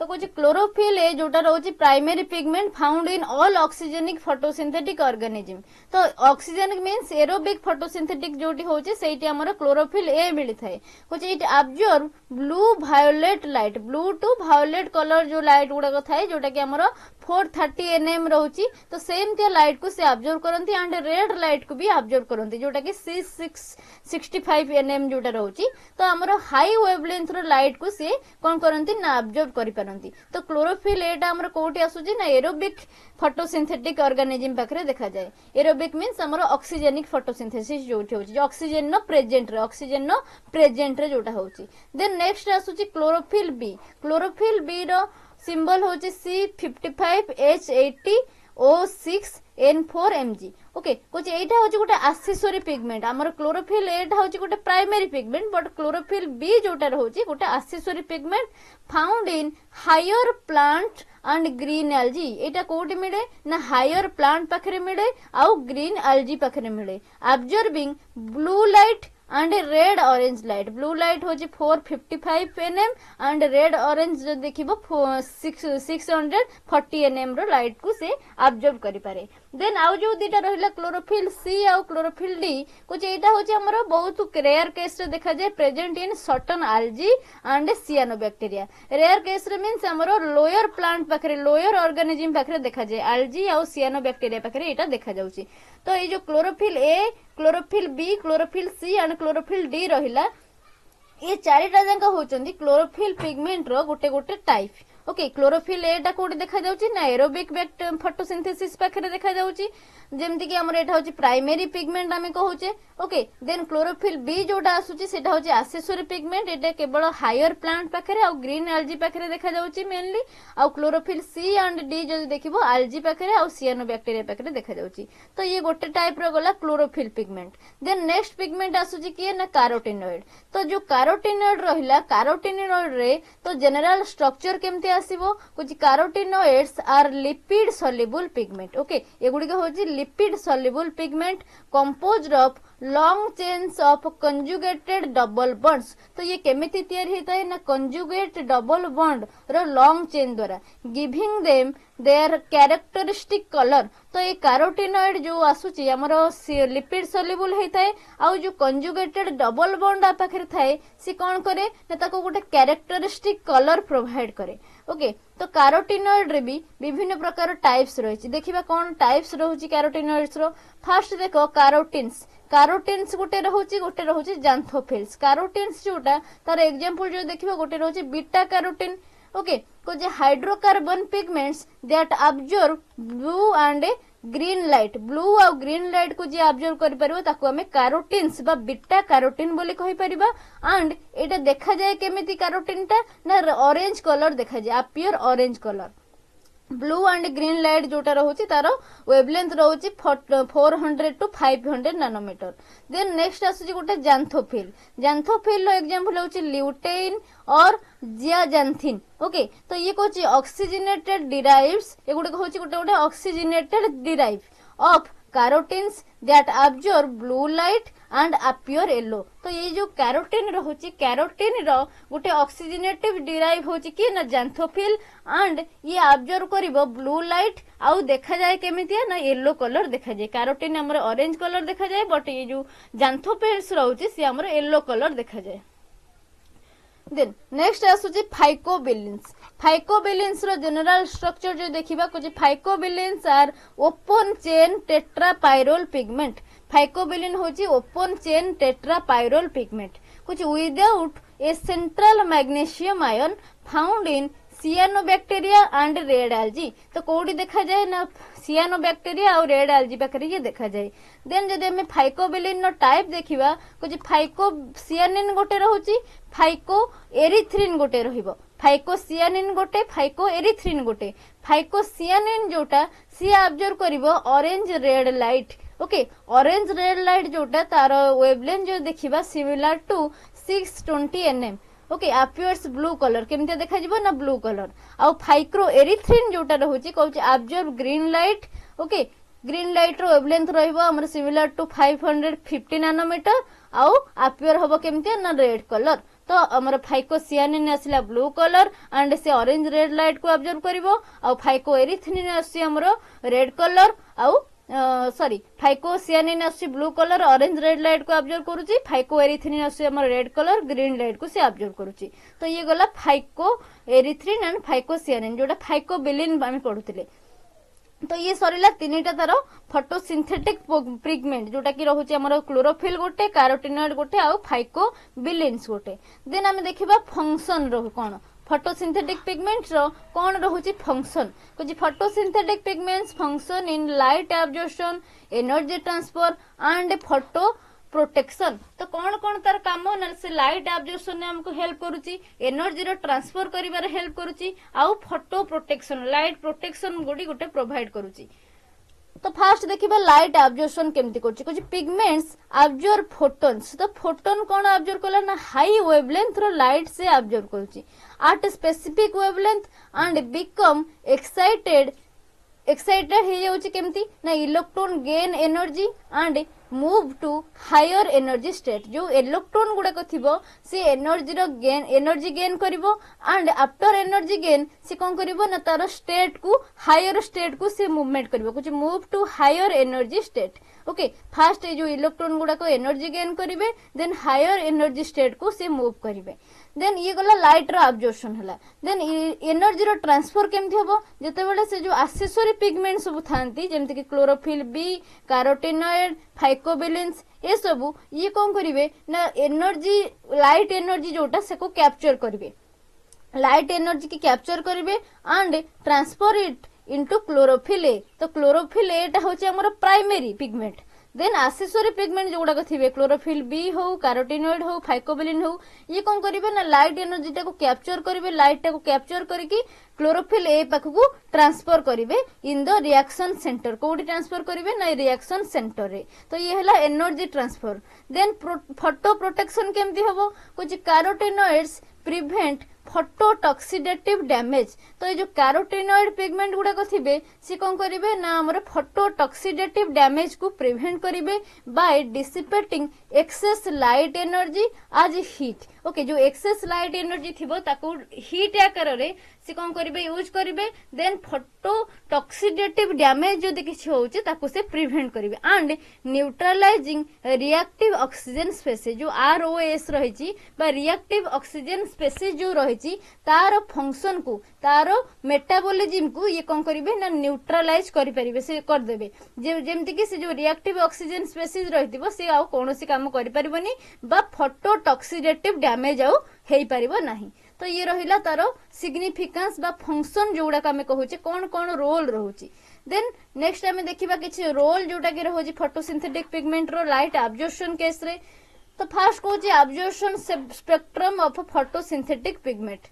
तो कौन क्लोरोफिल ए जोटा रोचे primary pigment found in all oxygenic photosynthetic organism. तो ऑक्सीजेनिक मींस एरोबिक फोटोसिंथेटिक जोटी होचे सेठी हमर क्लोरोफिल ए मिली थाए। कौन it observe blue violet light, blue to violet colour जो लाइट गुडा थाए जोटा कि हमर 430 nm रहउची। तो सेम ते लाइट को से ऑब्जर्व करंती एंड रेड लाइट को भी ऑब्जर्व करंती जोटा कि 665 nm जोटा रहउची। तो हमर हाई वेवलेंथ रो लाइट को से कोन करंती ना ऑब्जर्व करि परंती। तो क्लोरोफिल एटा हमर कोठी आसुची ना एरोबिक फोटोसिंथेटिक ऑर्गेनिज्म पाखरे देखा जाए। एरोबिक मींस हमर ऑक्सीजेनिक फोटोसिंथेसिस जोठी होची, जो ऑक्सीजन नो प्रेजेंट रे जोटा होची। देन नेक्स्ट आसुची क्लोरोफिल बी। क्लोरोफिल बी रो सिंबल होची C55H80O6N4Mg। ओके कुछ एटा होची गोटे एक्सेसरी पिगमेंट। हमर क्लोरोफिल एटा होची गोटे primary pigment but chlorophyll B जोटा होची गोटे accessory pigment found in higher plant and green algae. एटा कोठी मिले ना हायर प्लांट पाखरे मिले आउ ग्रीन एल्जी पाखरे मिले। Observing blue light and red orange light. Blue light होची 455 nm एंड रेड ऑरेंज जो देखिबो 640 nm रो लाइट को से ऑब्जर्व करि पारे। देन आउ जो दिटा रहिला क्लोरोफिल सी आउ क्लोरोफिल डी कुछ एटा होची हमर बहुत रेयर केस रे देखा जाय present in certain algae and cyanobacteria. Rare case रे मींस हमर लोअर प्लांट पाखरे लोअर ऑर्गेनिज्म पाखरे देखा जाय एल्जी आउ सियानोबैक्टीरिया पाखरे एटा देखा जाउची। तो ए जो chlorophyll A, chlorophyll B, chlorophyll C and chlorophyll D रहिला ये चारिटा जांक होचंदी क्लोरोफिल पिगमेंट रो गोटे गोटे टाइप। ओके क्लोरोफिल एटा कोडी देखा जाउची ना एरोबिक फोटोसिंथेसिस पाखरे देखा जाउची जेमति कि हमर एटा होची प्राइमरी पिगमेंट आमे कहूचे। ओके देन क्लोरोफिल बी जोटा आसुची सेटा होची एक्सेसरी पिगमेंट, एटा केवल हायर प्लांट पाखरे आ ग्रीन एल्जी पाखरे देखा जाउची मेनली। आ क्लोरोफिल सी एंड डी जो देखिबो एल्जी पाखरे आ सियानोबैक्टीरिया पाखरे देखा जाउची। तो ये गोटे टाइप रो गला chlorophyll pigment. Then next pigment आसुची कि ना कैरोटीनॉइड। तो जो कैरोटीनॉइड रहिला कैरोटीनॉइड रे तो जनरल स्ट्रक्चर केमते आसीबो कुछ carotenoids are lipid soluble pigment. Okay एगुडी के होची lipid soluble pigment composed of long chains of conjugated double bonds. तो ये केमिति तैयार होता है ना कंजुगेट डबल बॉन्ड रो लॉन्ग चेन द्वारा giving them their characteristic colour. तो ये कैरोटीनॉइड जो आसुची हमरो लिपिड सॉल्युबल होता है आउ जो कंजुगेटेड डबल बॉन्ड पाखरे थाए सी कोन करे ना ताको गोटे कैरेक्टरिस्टिक कलर प्रोवाइड करे। ओके तो कैरोटीनॉइड रे भी विभिन्न प्रकार टाइप्स रहिछि। देखिबा कोन टाइप्स रहउची कैरोटीनॉइड्स रो। फर्स्ट देखो कैरोटिन्स। कैरोटिन्स गोटे रहउची जैंथोफिल्स। कैरोटिन्स जोटा तार एग्जांपल जो देखिबा गोटे रहउची बीटा कैरोटीन। ओके को जे hydrocarbon pigments that observe blue and green light. Blue और ग्रीन लाइट को जे ऑब्जर्व करि परबो ताको हमें कैरोटिन्स बा बीटा कैरोटीन बोली कहि परिबा। एंड एटा देखा जाय केमिति कैरोटीन टा ना ऑरेंज कलर देखा जाय appear orange colour. Blue and green light जोटा रहउची तारो वेवलेंथ रहउची 400 टू 500 नैनोमीटर। देन नेक्स्ट आसुची गोटे जैंथोफिल। जैंथोफिल रो एग्जांपल होउची ल्यूटेइन और जियाजांथिन। ओके तो ये कोची ऑक्सीजनेटेड डिराइव्स एगुडे होउची गोटे गोटे oxygenated derive of carotenes that observe blue light and appear yellow. तो ये जो कैरोटीन रहउची कैरोटीन रो गोटे ऑक्सीजनेटिव डिराइव होची कि ना जैंथोफिल एंड ये ऑब्जर्व करिवो ब्लू लाइट आउ देखा जाए केमितिया ना येलो कलर देखा जाए। कैरोटीन हमर ऑरेंज कलर देखा जाए बट ये जो जैंथोफिल्स रहउची से हमर येलो कलर देखा जाए। देन नेक्स्ट आसुची फाइकोबिलिन्स। फाइकोबिलिन्स रो जनरल स्ट्रक्चर जो देखिबा कुछ phycobilins are open chain tetrapyrrole pigment. Phycobilin होची ओपन चेन टेट्रापाइरोल पिगमेंट कुछ without a central magnesium ion found in cyanobacteria and red algae. तो कोडी देखा जाए ना सियानोबैक्टीरिया और रेड एल्जी पाखरे ये देखा जाए। देन जदि हमें फाइकोबिलिन नो टाइप देखिबा कुछ फाइकोसियानिन गोटे रहउची फाइको एरिथ्रिन गोटे रहिबो। फाइकोसियानिन गोटे फाइको एरिथ्रिन गोटे। फाइकोसियानिन जोटा सी ऑब्जर्व करिवो orange red light. Okay orange red light जोटा तार वेवलेंथ जो देखिबा similar to 620 nm। Okay appears blue colour केमते देखा जिवो ना ब्लू कलर। आ फाइक्रो एरिथ्रिन जोटा रहउची कहउची observe green light. Okay green light रो वेवलेंथ रहइबो हमर सिमिलर टू 550 नैनोमीटर आउ अपियर हबो केमते ना रेड कलर। तो हमर फाइकोसियानिन आसला ब्लू कलर एंड से ऑरेंज रेड लाइट को ऑब्जर्व करिवो आ फाइकोएरिथ्रिन आसी हमर रेड कलर आउ सॉरी फाइकोसियानिन आसी blue colour orange red light को ऑब्जर्व करूची फाइकोएरिथ्रिन आसी हमर रेड कलर ग्रीन लाइट को से ऑब्जर्व करूची तो ये गला फाइकोएरिथ्रिन एंड फाइकोसियानिन जोटा फाइकोबिलिन आमे पढुतिले तो ये सरीला तीनटा तार फोटोसिंथेटिक पिगमेंट जोटा कि रहुची हमर क्लोरोफिल गोटे कैरोटिनॉइड गोटे आ फाइकोबिलिन्स गोटे देन आमे देखिबा फंक्शन रह कोन फोटोसिंथेटिक पिगमेंट्स रो कोन रहुची फंक्शन कुछ photosynthetic pigments function in light absorption energy transfer and photo protection तो कौन कौन तार काम ना से लाइट एब्जॉर्प्शन ने हमको हेल्प करूची एनर्जी रो ट्रांसफर करिवार हेल्प करूची आउ फोटो प्रोटेक्शन लाइट प्रोटेक्शन गुडी गोटे प्रोवाइड करूची तो फास्ट देखिबा लाइट एब्जॉर्प्शन केमती करची कुछ पिगमेंट्स एब्जॉर्ब फोटॉन्स तो फोटोन कोन एब्जॉर्ब कला ना हाई वेवलेंथ रो लाइट से एब्जॉर्ब करूची at specific wavelength and become excited हे जाउची केमती ना electron gain energy and move to higher energy state जो इलेक्ट्रॉन गुड़ाक थिबो से एनर्जी गेन करिवो एंड आफ्टर एनर्जी गेन से कौन करिवो ना तार स्टेट को हायर स्टेट को से मूवमेंट करिवो कुछ move to higher energy state okay first जो इलेक्ट्रॉन गुड़ाक एनर्जी गेन करिवे देन हायर एनर्जी स्टेट को से मूव करिवे देन ये गला लाइट रो एब्जॉर्प्शन हला देन एनर्जी रो ट्रांसफर केमथि होबो जते बेले से जो एक्सेसरी पिगमेंट सब थांती जेमति कि क्लोरोफिल बी कैरोटिनॉइड फाइकोबिलिन्स ये सब ये कौन करिवे ना एनर्जी लाइट एनर्जी जोटा से को कैप्चर करिवे लाइट एनर्जी की कैप्चर करिवे and transfer it into chlorophyll a तो क्लोरोफिल एटा होचे हमर primary pigment then accessory pigment जो गुड़ाक थे क्लोरोफिल बी हो कैरोटिनॉइड हो फाइकोबिलिन हो ये कौन करिवे ना लाइट एनर्जी टाको कैप्चर करिवे लाइट टाको कैप्चर करके क्लोरोफिल ए पाखकू ट्रांसफर करिवे इन द रिएक्शन सेंटर कोडी ट्रांसफर करिवे ना रिएक्शन सेंटर रे तो ये हला energy transfer then photo protection केमती हबो कुछ कैरोटिनॉइड्स प्रिवेंट फोटोटॉक्सिडेटिव डैमेज तो ये जो कैरोटिनॉइड पिगमेंट गुड़ाक थे सी कौन करेंगे ना आम फोटोटॉक्सिडेटिव डैमेज को प्रिवेंट करेंगे by dissipating excess light energy as heat okay जो एक्सेस लाइट एनर्जी थी ताको हीट आकार रे सी कौन करेंगे यूज करेंगे देन फोटोटॉक्सिडेटिव डैमेज जो किसी होचे ताको से प्रिवेंट करेंगे and neutralising reactive oxygen species जो ROS रही रिएक्टिव ऑक्सीजन स्पेसीज जो रही तार फंक्शन को तार मेटाबॉलिज्म को ये कौन करेंगे ना न्यूट्रलाइज करें से करदे जेमती कि से जो रिएक्टिव ऑक्सीजन स्पेसीज रही से आउ कौन काम करें बा फोटोटॉक्सिडेटिव डैमेज आउ हेई परिबो नाही तो ये रहिला तार सिग्निफिकेंस बा फंक्शन जोड़ा आमे कहूचे कौन कौन रोल रहूची देन नेक्स्ट आमे देखिबा किछि रोल जोटा कि रहूची फोटोसिंथेटिक पिगमेंट रो लाइट एब्जॉर्प्शन केस रे तो फर्स्ट कहूची absorption spectrum of photosynthetic pigment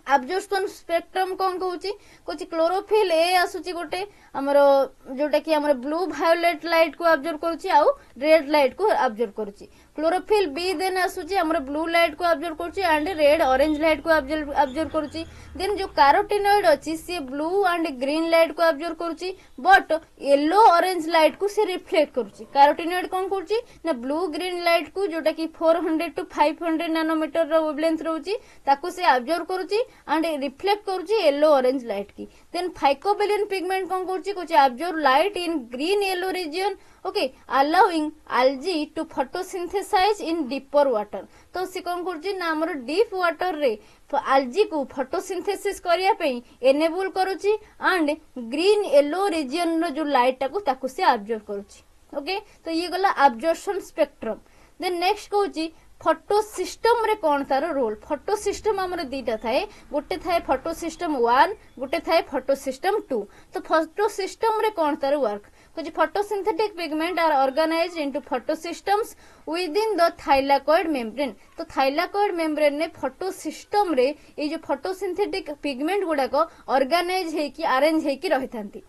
absorption spectrum कौन कहूची कुछ क्लोरोफिल ए आसुची गोटे हमरो जोटा कि हमरो ब्लू वायोलेट लाइट को ऑब्जर्व करूची आउ रेड लाइट को ऑब्जर्व करूची क्लोरोफिल बी देन आसुची हमरो ब्लू लाइट को ऑब्जर्व करूची एंड रेड ऑरेंज लाइट को ऑब्जर्व करूची देन जो कैरोटिनॉइड अछि से ब्लू एंड ग्रीन लाइट को ऑब्जर्व करूची बट येलो ऑरेंज लाइट को से रिफ्लेक्ट करूची कैरोटिनॉइड कौन करूची ना ब्लू ग्रीन लाइट को जोटा कि 400 टू 500 नैनोमीटर रो वेवलेंथ रहूची ताको से ऑब्जर्व करूची एंड रिफ्लेक्ट करूची येलो ऑरेंज लाइट की देन फाइकोबिलिन पिगमेंट कौन करूची कुछ observe light in green yellow region okay allowing algae to photosynthesise in deeper water तो से कौन करूची ना हमर डीप वाटर रे algae को फोटोसिंथेसिस करिया पई एनेबल करूची एंड ग्रीन येलो रीजन रो जो लाइट ताको से ऑब्जर्व करूची ओके तो ये गला एब्जॉर्प्शन स्पेक्ट्रम देन नेक्स्ट कहूची फोटो सिस्टम रे कौन तार रोल फोटो सिस्टम हमर दीटा थाए गोटे थाए फोटो सिस्टम 1 गोटे थाए फोटो सिस्टम 2 तो फोटो सिस्टम रे कौन तार वर्क कुछ photosynthetic pigment are organized into photo systems within the thylakoid membrane तो थाइलाकॉइड मेम्ब्रेन ने फोटो सिस्टम रे ये जो फोटोसिंथेटिक पिगमेंट गुडाक ऑर्गेनाइज है कि अरेंज है कि रही थांती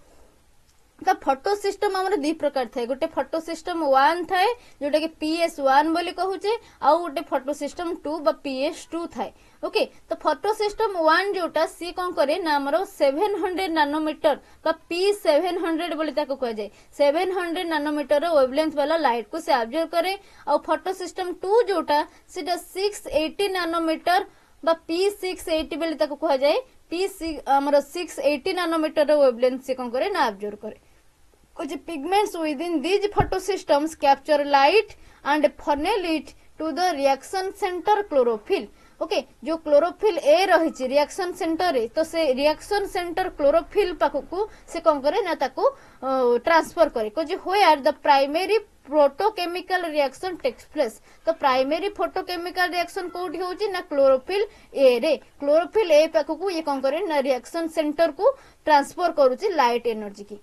तो फोटो सिस्टम आमर दी प्रकार थाए गोटे फोटो सिस्टम 1 थाए जोटा कि PS1 बोली कहूचे आउ गोटे फोटो सिस्टम 2 बा PS2 थाए ओके। तो फोटो सिस्टम 1 जोटा सी कौन करे ना आमर 700 नैनोमीटर बा P700 बोली ताको कह जाए 700 नैनोमीटर वेवलेंथ वाला लाइट को से ऑब्जर्व करे। और फोटो सिस्टम 2 जोटा सीधा 680 नैनोमीटर बा P680 बोली ताको कह जाए हमर 680 नैनोमीटर वेवलेंथ से कौन करे ना ऑब्जर्व करे। कुछ pigments within these photo systems capture light and funnel it to the reaction centre chlorophyll okay. जो क्लोरोफिल ए रही रिएक्शन सेंटर रे तो से रिएक्शन सेंटर क्लोरोफिल पाखकू से कौन करे ना ताको ट्रांसफर करे कुछ where the primary photochemical reaction takes place. तो प्राइमरी फोटोकेमिकल रिएक्शन कोठी होची ना क्लोरोफिल ए रे क्लोरोफिल ए पाखकू ये कौन करे ना रिएक्शन सेंटर को ट्रांसफर करूची लाइट एनर्जी की।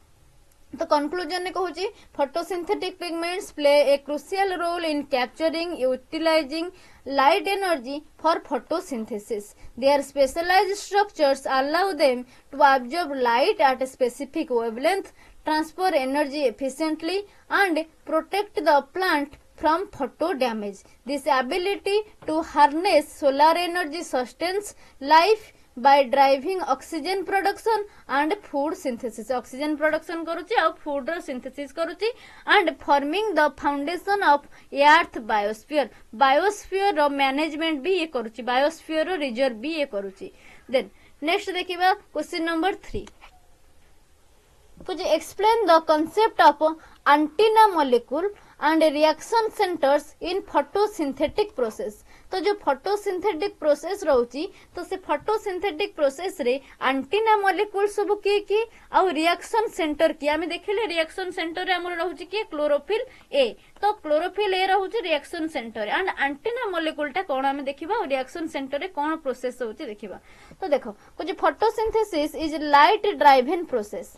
तो कंक्लूजन ने कहूची photosynthetic pigments play a crucial role in capturing utilising light energy for photosynthesis. Their specialized structures allow them to absorb light at a specific wavelength, transfer energy efficiently, and protect the plant from photo damage. This ability to harness solar energy sustains life by driving oxygen production and food synthesis. Oxygen production करुची और food synthesis करुची and forming the foundation of earth biosphere. Biosphere row management भी ये करुची biosphere रो reserve भी ये करुची। Then next देखिबा question number 3 कुछ explain the concept of antenna molecule and reaction centers in photosynthetic process. तो जो फोटोसिंथेटिक प्रोसेस रहउची तो से फोटोसिंथेटिक प्रोसेस रे एंटीना मॉलिक्यूल सब की और रिएक्शन सेंटर की आमे देखिले रिएक्शन सेंटर रे हमर रहउची की क्लोरोफिल ए। तो क्लोरोफिल ए रहउची reaction centre and antenna molecule टा कोन आमे देखिबा रिएक्शन सेंटर रे कोन प्रोसेस होउची देखिबा। तो देखो कुछ photosynthesis is light driven process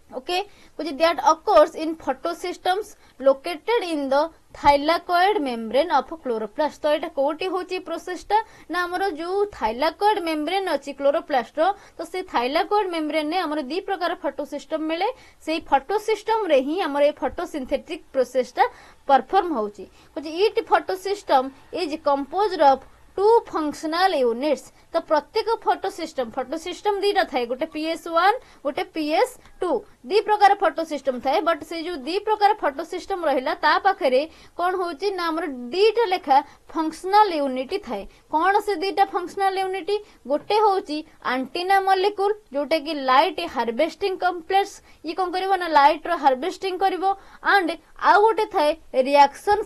okay which that occurs in photosystems located in the thylakoid membrane of chloroplast. तो एटा कोटी होची प्रोसेस टा ना हमरो जो thylakoid membrane अछि क्लोरोप्लास्ट रो तो से thylakoid membrane ने हमरो दी प्रकार फोटोसिस्टम मिले सेही फोटोसिस्टम रे ही हमरो फोटोसिंथेटिक प्रोसेस टा परफॉर्म होची। कुछ it photosystem is composed of 2 functional units. तो प्रत्येक फोटोसिस्टम दीटा थाए गोटे PS1 गोटे PS2 दी प्रकार फोटोसिस्टम थाए बट से जो दी प्रकार फोटोसिस्टम रहिला ता पाखरे कोन होची ना हमर दीटा लेखा फंक्शनल यूनिट थाए। कोन से दीटा फंक्शनल यूनिट गोटे होची एंटीना मॉलिक्यूल जोटे कि लाइट हार्वेस्टिंग कॉम्प्लेक्स ये कोन करबो ना लाइट रो हार्वेस्टिंग करबो एंड आ गोटे थाए रिएक्शन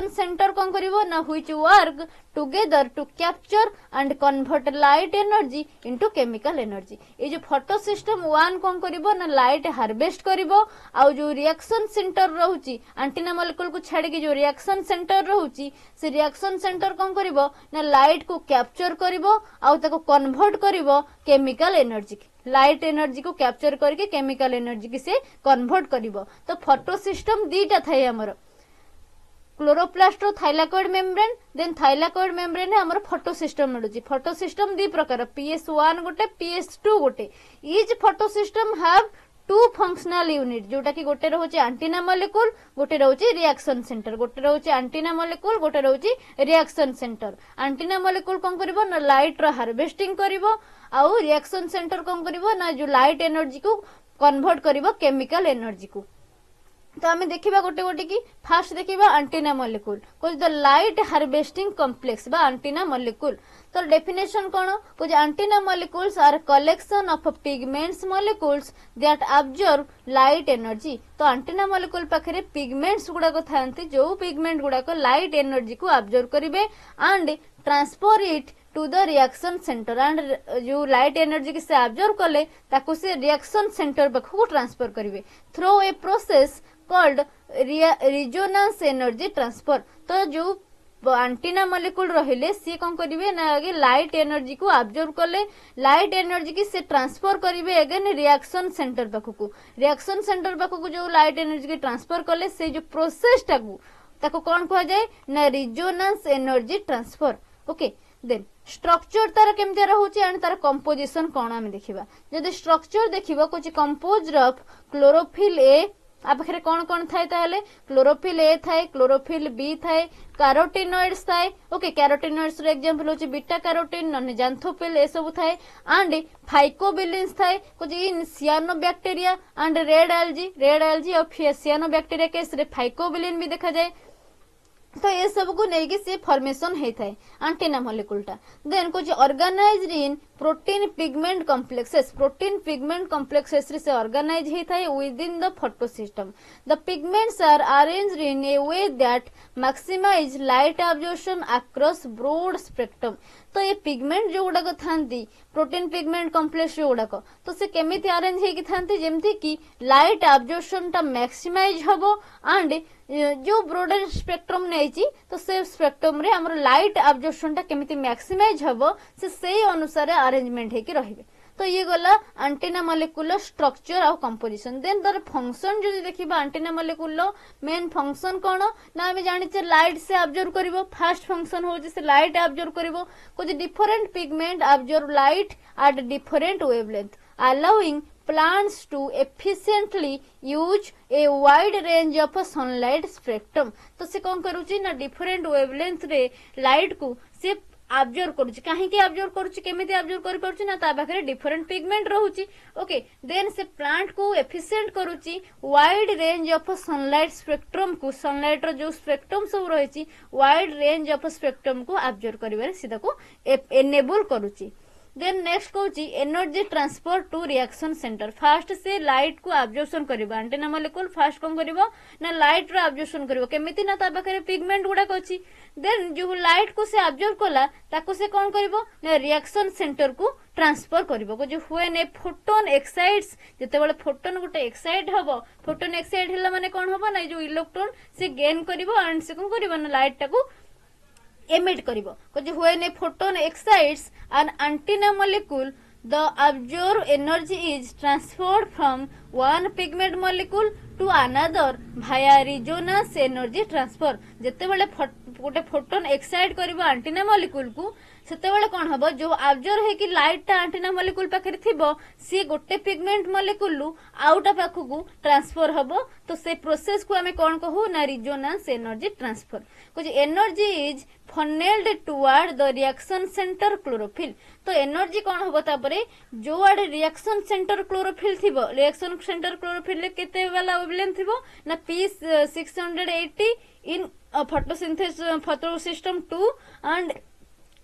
सेंटर कोन करबो ना which work together to capture and convert light energy into chemical energy. ये जो फोटो सिस्टम 1 कौन करिवो ना लाइट हार्वेस्ट करिवो आउ जो रिएक्शन सेंटर रहउची एंटीना मॉलिक्यूल को छाड़ी के जो रिएक्शन सेंटर रहउची से रिएक्शन सेंटर कौन करिवो ना लाइट को कैप्चर करिवो आउ ताको कन्वर्ट करिवो केमिकल एनर्जी लाइट एनर्जी को कैप्चर करके केमिकल एनर्जी की से कन्वर्ट करिवो। तो फोटो सिस्टम दीटा थाए हमर क्लोरोप्लास्ट और thylakoid membrane then thylakoid membrane है हमर फोटो सिस्टम मिलुची। फोटो सिस्टम दी प्रकार PS1 गोटे PS2 गोटे each photo system have 2 functional unit जोटा कि गोटे रहउची एंटीना मॉलिक्यूल गोटे रहउची रिएक्शन सेंटर गोटे रहउची एंटीना मॉलिक्यूल गोटे रहउची रिएक्शन सेंटर। एंटीना मॉलिक्यूल कोन करबो ना लाइट रो हार्वेस्टिंग करबो आउ रिएक्शन सेंटर कोन करबो ना जो लाइट एनर्जी को कन्वर्ट करबो केमिकल एनर्जी को। तो आमे देखिबा गोटे गोटे की फास्ट देखिबा एंटीना मॉलिक्यूल कुछ द लाइट हार्वेस्टिंग कॉम्प्लेक्स बा एंटीना मॉलिक्यूल। तो डेफिनेशन कोन कुछ antenna molecules are collection of pigments molecules that observe light energy. तो एंटीना मॉलिक्यूल पाखरे पिगमेंट्स गुडा को थांती जो पिगमेंट गुडा को लाइट एनर्जी को ऑब्जर्व करिवे and transfer it to the reaction centre and जो लाइट एनर्जी की से ऑब्जर्व कले ताको से रिएक्शन सेंटर पाखु ट्रांसफर करिवे through a process called resonance energy transfer. तो जो एंटीना मॉलिक्यूल रहिले सी कोन करिवे ना आगे लाइट एनर्जी को ऑब्जर्व कले लाइट एनर्जी की से ट्रांसफर करिवे अगेन रिएक्शन सेंटर पाखु जो लाइट एनर्जी की ट्रांसफर कले से जो प्रोसेस ताको कोन कह जाय ना resonance energy transfer okay. Then structure तार केमती रोचे एंड तार कंपोजिशन कौन आम देखा जदि स्ट्रक्चर देखा कौन कंपोज्ड ऑफ क्लोरोफिल ए आ पाखे कौन कौन थाए ताहले क्लोरोफिल ए थाए क्लोरोफिल बी थाए कैरोटिनॉइड्स थाए ओके कैरोटिनॉइड्स रो एग्जांपल होची बीटा कैरोटीन नन जैंथोफिल ए सब थाए एंड फाइकोबिलिन्स थाए कुछ इन सियानोबैक्टीरिया एंड रेड एल्जी और सियानोबैक्टीरिया केस रे फाइकोबिलिन भी देखा जाए तो ये सब को नहीं सी फॉर्मेशन होता है एंटीना मॉलिक्यूल टा देन कुछ organized in protein pigment complexes से ऑर्गेनाइज होता है within the photosystem the pigments are arranged in a way that maximize light absorption across broad spectrum तो ये पिगमेंट जो गुड़ाक था प्रोटीन पिगमेंट कॉम्प्लेक्स जो गुड़ाक तो से केमिति अरेंज होगी था जमती कि लाइट अब्जॉर्प्शन टा मैक्सिमाइज हबो एंड जो ब्रॉडर स्पेक्ट्रम नहीं तो से स्पेक्ट्रम रे हमर लाइट अब्जॉर्प्शन टा केमिति मैक्सिमाइज हबो से अनुसार अरेंजमेंट हेकी रहिबे तो ये गला एंटीना मॉलिक्यूल स्ट्रक्चर और कंपोजिशन देन तार फंक्शन जो देखिबा एंटीना मॉलिक्यूल मेन फंक्शन कौन ना आम जानिचे लाइट से ऑब्जर्व करिवो फर्स्ट फंक्शन होची से लाइट ऑब्जर्व करिवो कुछ different pigment observe light at different wavelength allowing plants to efficiently use a wide range of sunlight spectrum तो से कौन करूची ना डिफरेंट वेवलेंथ रे लाइट को से ऑब्जर्व करूची काहे के ऑब्जर्व करूची केमिति ऑब्जर्व करि पड़ुची ना ता पाखरे डिफरेंट पिगमेंट रहूची ओके देन से प्लांट को एफिशिएंट करूची wide range of sunlight spectrum को सनलाइट रो जो स्पेक्ट्रम सब रहिची वाइड रेंज ऑफ स्पेक्ट्रम को ऑब्जर्व करिवारे सीधा को एनेबल करूची देन नेक्स्ट कहूँ energy transfer to reaction centre first से लाइट को ऑब्जर्वेशन करिवो एंटीना मॉलिक्यूल फास्ट कौन करिवो ना लाइट रो ऑब्जर्वेशन करिवो केमिति ना ता पाखरे पिगमेंट गुडा अछि देन जो लाइट को से ऑब्जर्व कला ताको से कौन करिवो ना रिएक्शन सेंटर को ट्रांसफर करिवो जो व्हेन ए फोटोन एक्साइट्स जते बेले फोटोन गुटे एक्साइट हबो फोटोन एक्साइट हला माने कौन हबो ना जो इलेक्ट्रॉन से गेन करिवो एंड से कौन करिवो ना लाइट टाको emit करिवो कुछ when a photon excites an antenna molecule the absorbed energy is transferred from one pigment molecule to another via resonance energy transfer जते बेले गोटे फोटोन एक्साइट करिवो एंटीना मॉलिक्यूल को सेते बेले कोन हबो जो ऑब्जर्व है कि लाइट ता एंटीना मॉलिक्यूल पाखरे थिबो सी गोटे पिगमेंट मॉलिक्यूल लु आउट पाखु को ट्रांसफर हबो तो से प्रोसेस को हमें कोन कहू ना रिजोनेंस एनर्जी ट्रांसफर कुछ energy is funnelled toward the reaction centre chlorophyll तो एनर्जी कोन हबो तापरे जो आड रिएक्शन सेंटर क्लोरोफिल थिबो रिएक्शन सेंटर क्लोरोफिल ले केते वाला वेवलेंथ थिबो ना P680 in photosystem 2 and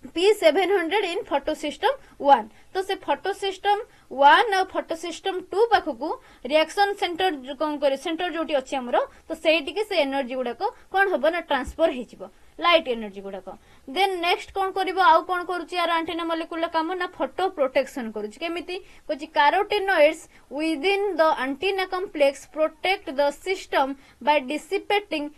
P700 in photosystem 1 तो से photosystem 1 और photosystem 2 पाखकू रिएक्शन सेंटर कौन करे सेंटर जोटी अछि हमरो तो सेठी के से एनर्जी गुडा को कोन हबो ना ट्रांसफर हेजिबो लाइट एनर्जी गुडा को देन नेक्स्ट कोन करिवो आउ कोन करूची यार एंटीना मॉलिक्यूल काम ना फोटो प्रोटेक्शन करूची केमिति कोची carotenoids within the antenna complex protect the system by dissipating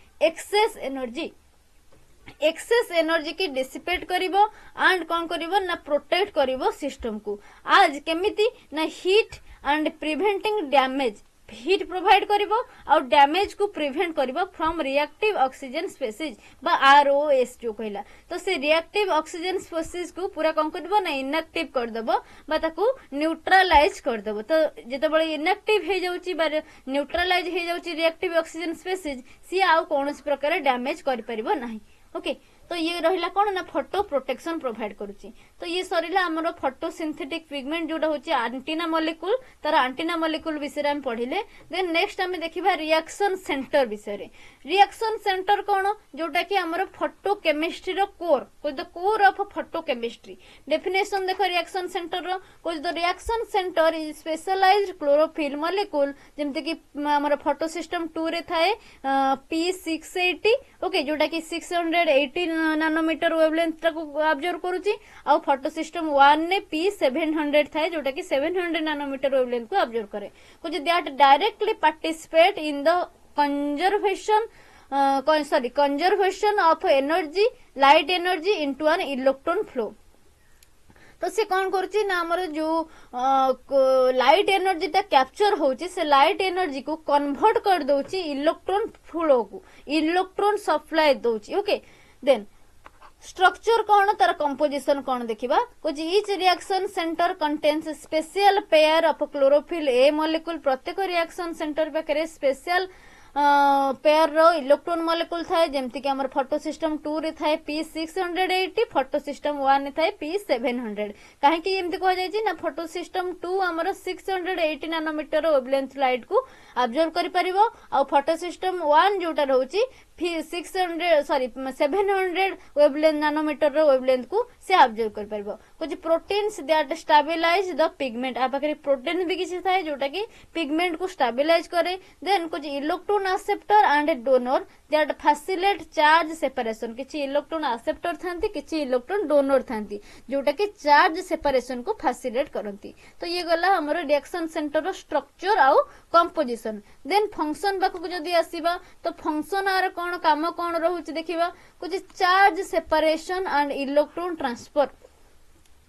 excess energy की डिसिपेट करिवो एंड कौन करिवो ना प्रोटेक्ट करिवो सिस्टम को आज केमिति ना heat and preventing damage heat provide करिवो और डैमेज को प्रिवेंट करिवो फ्रॉम रिएक्टिव ऑक्सीजन स्पीसीज बा ROS जो कहला तो से रिएक्टिव ऑक्सीजन स्पीसीज को पूरा कौन करिवो ना इनएक्टिव कर देबो बा ताको न्यूट्रलाइज कर देबो तो जेते बळे इनएक्टिव हे जाउची बा न्यूट्रलाइज हे जाउची रिएक्टिव ऑक्सीजन स्पीसीज सी आउ कोनोस प्रकार डैमेज करि परिबो नाही ओके तो ये रहिला कोन ना फोटो प्रोटेक्शन प्रोवाइड करूची तो ये सरिला हमरो फोटोसिंथेटिक पिगमेंट जोटा होची एंटीना मॉलिक्यूल तार एंटीना मॉलिक्यूल विषय हम पढिले देन नेक्स्ट हम देखिबा रिएक्शन सेंटर विषय रे रिएक्शन सेंटर कोन जोटा कि हमरो फोटो केमिस्ट्री रो core the core of photochemistry definition देखो रिएक्शन सेंटर रो cause the reaction centre is specialised chlorophyll molecule जेमते कि हमरो फोटो सिस्टम 2 रे थाए P680 ओके जोटा कि 680 नानोमीटर वेवलेंथ को ऑब्जर्व करूची आ फोटो सिस्टम 1 ने P700 थाए जोटा कि 700 नानोमीटर वेवलेंथ को ऑब्जर्व करे कुछ that directly participate in the conservation of energy light energy into an electron flow तो से कौन करुची ना हमर जो लाइट एनर्जी टा कैप्चर होची से लाइट एनर्जी को कन्वर्ट कर दोची इलेक्ट्रॉन फ्लो को इलेक्ट्रॉन सप्लाई दोची ओके देन स्ट्रक्चर कौन तार कंपोजिशन कौन देखिबा कुछ each reaction centre contains special pair of chlorophyll a molecule प्रत्येक रिएक्शन सेंटर पाखे स्पेशल पेयर रो इलेक्ट्रॉन मॉलिक्यूल थाए जेमति कि हमर फोटो सिस्टम 2 रे थाए P680 फोटो सिस्टम 1 रे थाए P700 काहे कि एमति कह जाय छी ना फोटो सिस्टम 2 हमर 680 नैनोमीटर वेवलेंथ लाइट को ऑब्जर्व करि परिबो आ फोटो सिस्टम 1 जोटा रहउची 700 वेवलेंथ नैनोमीटर रो वेवलेंथ को से ऑब्जर्व कर परिबो कुछ proteins that stabilise the pigment आ पाखरे प्रोटीन भी किछि थाए जोटा कि पिगमेंट को स्टेबलाइज करे देन कुछ electron acceptor and donor that facilitate charge separation किछि इलेक्ट्रॉन एक्सेप्टर थांती किछि इलेक्ट्रॉन डोनर थांती जोटा कि चार्ज सेपरेशन को फैसिलिटेट करंती तो ये गला हमर रिएक्शन सेंटर रो स्ट्रक्चर आउ कंपोजिशन देन फंक्शन बाकू जदी आसीबा तो फंक्शन आर कोन काम कोन रहउची देखिबा कुछ charge separation and electron transfer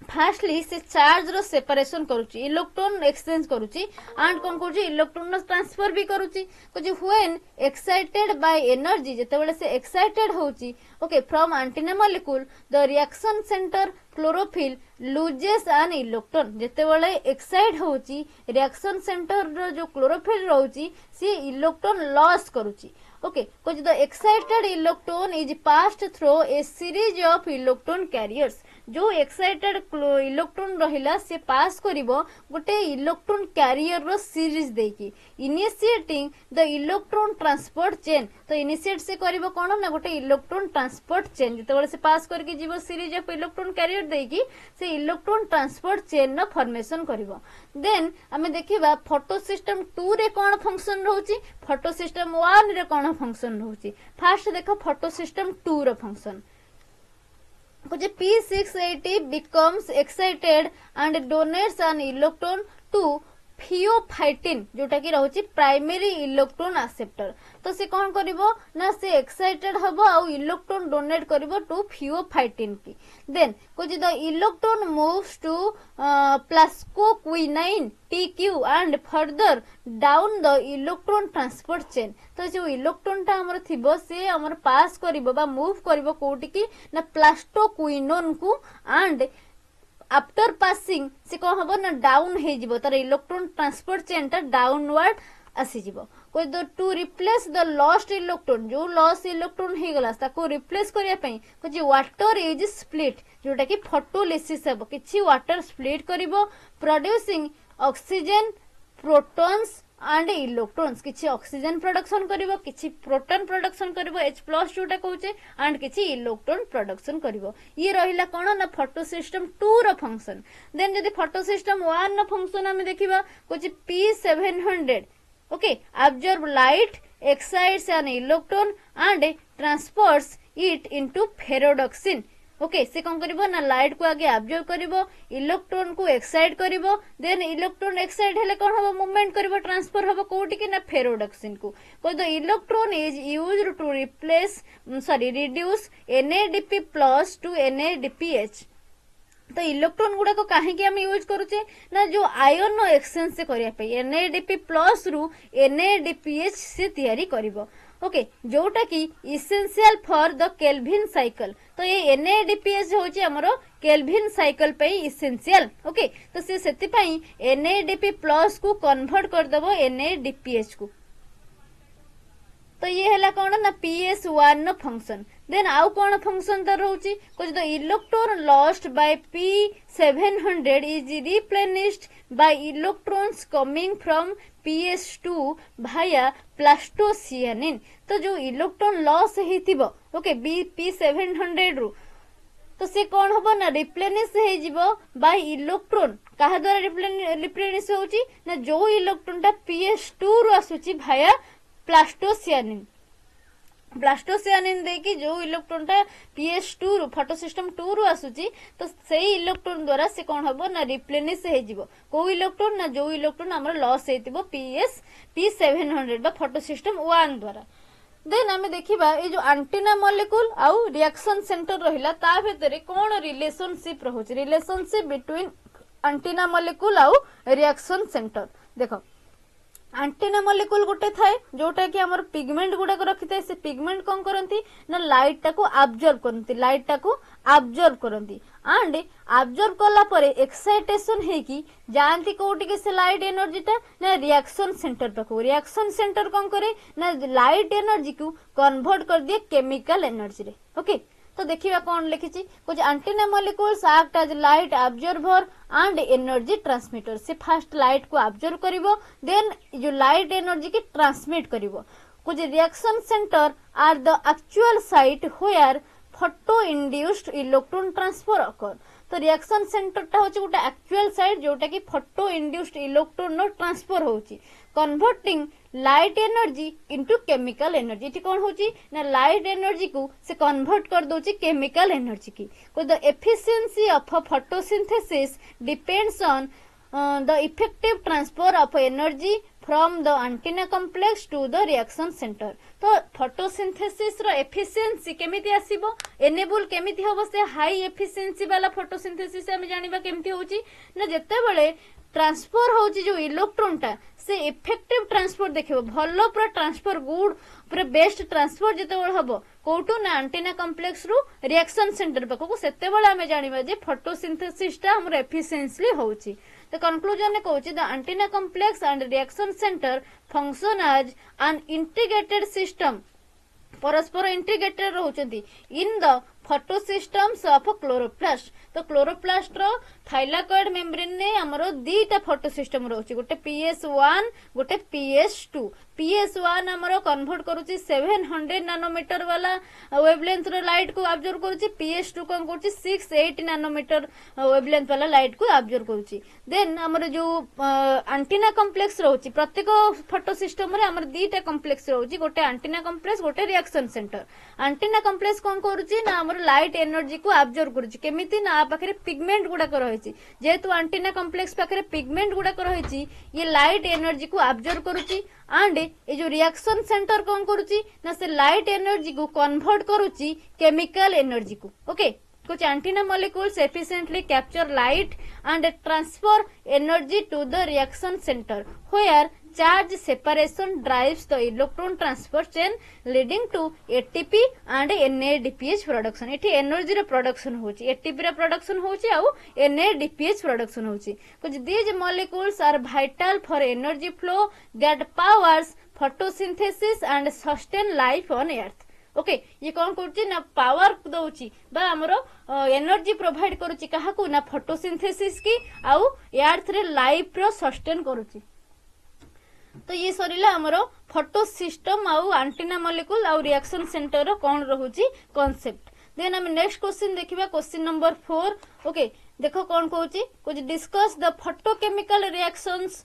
fastly से चार्ज रो सेपरेशन करूची इलेक्ट्रॉन एक्सचेंज करूची एंड कोन करूची इलेक्ट्रॉन रो ट्रांसफर भी करूची कुछ व्हेन एक्साइटेड बाय एनर्जी जेतेबेले से एक्साइटेड होची okay from antenna molecule the reaction centre chlorophyll loses an electron जेतेबेले एक्साइट होची रिएक्शन सेंटर रो जो क्लोरोफिल रहउची से इलेक्ट्रॉन लॉस करूची ओके कुछ the excited electron is passed through a series of electron carriers जो एक्साइटेड इलेक्ट्रॉन रहिला से पास करिवो गोटे इलेक्ट्रॉन कैरियर रो सीरीज देकी initiating the electron transport chain तो इनिशिएट से करिवो कोन ना गोटे इलेक्ट्रॉन ट्रांसपोर्ट चेन जेतेबेले से पास करके जीवो सीरीज ऑफ इलेक्ट्रॉन कैरियर देकी से इलेक्ट्रॉन ट्रांसपोर्ट चेन नो फॉर्मेशन करिवो देन हमें देखिबा फोटो सिस्टम 2 रे कोन फंक्शन रहउची फोटो सिस्टम 1 रे कोन फंक्शन रहउची फास्ट देखो फोटो सिस्टम 2 रो फंक्शन कुछ P680 becomes excited and donates an electron to pheophytin जोटा कि रहउची प्राइमरी इलेक्ट्रॉन एक्सेप्टर तो से कौन करिवो ना से एक्साइटेड हबो आ इलेक्ट्रॉन डोनेट करिवो टू फियोफाइटिन की देन कुछ the electron moves to plastoquinone PQ and further down the electron transport chain तो जो इलेक्ट्रॉन टा हमर थिबो से हमर पास करिवो बा मूव करिवो कोटी की ना प्लास्टोक्विनोन को एंड आफ्टर पासिंग से कौन हम ना डाउन हो जिवो तार इलेक्ट्रॉन ट्रांसपोर्ट चेन टा डाउनवर्ड आसी जिवो कोई दो to replace the lost electron जो लॉस इलेक्ट्रॉन हे गला ताको रिप्लेस करिया पई कुछ वाटर इज स्प्लिट जोटा कि फोटोलिसिस हेबो किछि वाटर स्प्लिट करिवो producing oxygen protons and electrons किछि ऑक्सीजन प्रोडक्शन करिवो किछि प्रोटॉन प्रोडक्शन करिवो H+ जोटा कहूचे एंड किछि इलेक्ट्रॉन प्रोडक्शन करिवो ये रहिला कोन ना फोटो सिस्टम 2 रो फंक्शन देन जदी फोटो सिस्टम 1 रो फंक्शन हमें देखिबा कुछ P700 okay observe light excites an electron and transfers it into ferredoxin okay से कौन करिवो ना लाइट को आगे ऑब्जर्व करिवो इलेक्ट्रॉन को एक्साइट करिवो देन इलेक्ट्रॉन एक्साइट हेले कोन हबो मूवमेंट करिवो ट्रांसफर हबो कोठी कि ना फेरोडक्सिन को the electron is used to replace reduce NADP+ to NADPH तो इलेक्ट्रॉन गुडा को काहे कि हम यूज करूचे ना जो आयन नो एक्सचेंज से करिया पे NADP+ रु NADPH से तैयारी करिवो ओके जोटा कि essential for the Calvin cycle तो ये NADPH होची हमरो केल्विन साइकिल पे इसेंशियल ओके तो से सेति पई NADP+ को कन्वर्ट कर देबो NADPH को तो ये हैला कोन ना PS1 नो फंक्शन देन आउ कोन फंक्शन त रहउची कुछ the electron lost by P700 is replenished bye electrons coming from PS2 भाया प्लास्टोसियानिन तो जो इलेक्ट्रॉन लॉस हेतिबो ओके P700 रु तो से कौन हबो ना रिप्लेनिश हे जिवो बाय इलेक्ट्रॉन काहा द्वारा रिप्लेनिश होची ना जो इलेक्ट्रॉन टा PS2 रु आसुची भाया प्लास्टोसियानिन देखि जो इलेक्ट्रॉन टा PS2 रु फोटो सिस्टम 2 रु आसुची तो सेही इलेक्ट्रॉन द्वारा से कोन हबो ना रिप्लेनिश हे जिवो को इलेक्ट्रॉन ना जो इलेक्ट्रॉन हमर लॉस हेतिबो P700 बा फोटो सिस्टम 1 द्वारा देन हमें देखिबा ए जो एंटीना मॉलिक्यूल आउ रिएक्शन सेंटर रहिला ता भीतर कोन रिलेशनशिप रहउची रिलेशनशिप बिटवीन एंटीना मॉलिक्यूल आउ रिएक्शन सेंटर देखो आंटीना मॉलिक्यूल गोटे थाए जोटा कि हमर पिगमेंट गुडा रखी थाए से पिगमेंट कौन करती ना लाइट टाको अब्जॉर्ब करती लाइट टाको अब्जॉर्ब करती एंड अब्जॉर्ब कला परे एक्साइटेशन हेकी जानती कोटी के से लाइट एनर्जी टा ना रिएक्शन सेंटर पाखु रिएक्शन सेंटर कौन करे ना लाइट एनर्जी को कन्वर्ट कर दिए केमिकल एनर्जी रे ओके तो देखिए कौन लिखी कुछ antenna molecules act as light absorber and energy transmitter से फास्ट लाइट को अब्जॉर्ब करिवो देन जो लाइट एनर्जी की ट्रांसमिट करिवो कुछ reaction centre are the actual site where photo induced electron transfer occur तो रिएक्शन सेंटर टा होची गोटे एक्चुअल साइट जोटा कि फोटो इंड्यूस्ड इलेक्ट्रॉन ट्रांसफर होची converting light energy into chemical energy इठी कौन होची ना लाइट एनर्जी को से कन्वर्ट कर दोची केमिकल एनर्जी की the efficiency of photosynthesis depends on the effective transfer of energy from the antenna complex to the reaction centre तो फोटोसिंथेसिस रो एफिशिएंसी केमिति आसीबो एनेबल केमिति होबो से हाई एफिशिएंसी वाला फोटोसिंथेसिस हम जानिबा केमिति होची ना जत्ते बेले ट्रांसफर होची जो इलेक्ट्रॉन टा से इफेक्टिव ट्रांसफर देखिबो भलो पूरा ट्रांसफर गुड पूरा बेस्ट ट्रांसफर जते बेले हबो कोटू ना एंटीना कॉम्प्लेक्स रु रिएक्शन सेंटर पाखो सेते बेले हम जानिबा जे फोटोसिंथेसिस टा हमर एफिशिएंटली होची तो कंक्लूजन ने कहूची the antenna complex and reaction centre function as an integrated system परस्पर इंटीग्रेटेड रहउचंती in the photosystems of chloroplast तो क्लोरोप्लास्ट रो थाइलाकॉइड मेम्ब्रेन ने हमरो दीटा फोटोसिस्टम रहउची गोटे PS1 गोटे PS2 PS1 हमरो कन्वर्ट करूची 700 नैनोमीटर वाला वेवलेंथ रो लाइट को अब्जॉर्ब करूची PS2 कोन करूची 680 नैनोमीटर वेवलेंथ वाला लाइट को अब्जॉर्ब करूची देन हमरो जो एंटीना कॉम्प्लेक्स रहउची प्रत्येक फोटोसिस्टम रे हमर दीटा कॉम्प्लेक्स रहउची गोटे एंटीना कॉम्प्लेक्स गोटे रिएक्शन सेंटर एंटीना कॉम्प्लेक्स कोन करूची ना हमर लाइट एनर्जी को अब्जॉर्ब करूची केमिति ना पाखरे पिगमेंट गुडा रही जेहेतु एंटीना कॉम्प्लेक्स पाखरे पिगमेंट गुडा रही ये लाइट एनर्जी को अब्जॉर्ब करूची एंड ये जो रिएक्शन सेंटर कौन करूची ना से लाइट एनर्जी को कन्वर्ट करूची केमिकल एनर्जी को ओके कुछ antenna molecules efficiently capture light and transfer energy to the reaction centre where charge separation drives the electron transfer chain leading to ATP and NADPH production एठी energy रे production होची ATP रे production होची आ NADPH production होची कुछ these molecules are vital for energy flow that powers photosynthesis and sustain life on earth okay ये कौन करूची ना पावर दउची बा हमरो एनर्जी प्रोवाइड करूची काहाकू ना फोटोसिंथेसिस की आउ अर्थ रे लाइफ रो सस्टेन करूची तो ये सरीला हमरो फोटो सिस्टम आउ एंटीना मॉलिक्यूल आउ रिएक्शन सेंटर रो कौन रहूची कांसेप्ट देन हम नेक्स्ट क्वेश्चन देखिबा क्वेश्चन नंबर 4 ओके देखो कौन कहूची कुछ discuss the photochemical reactions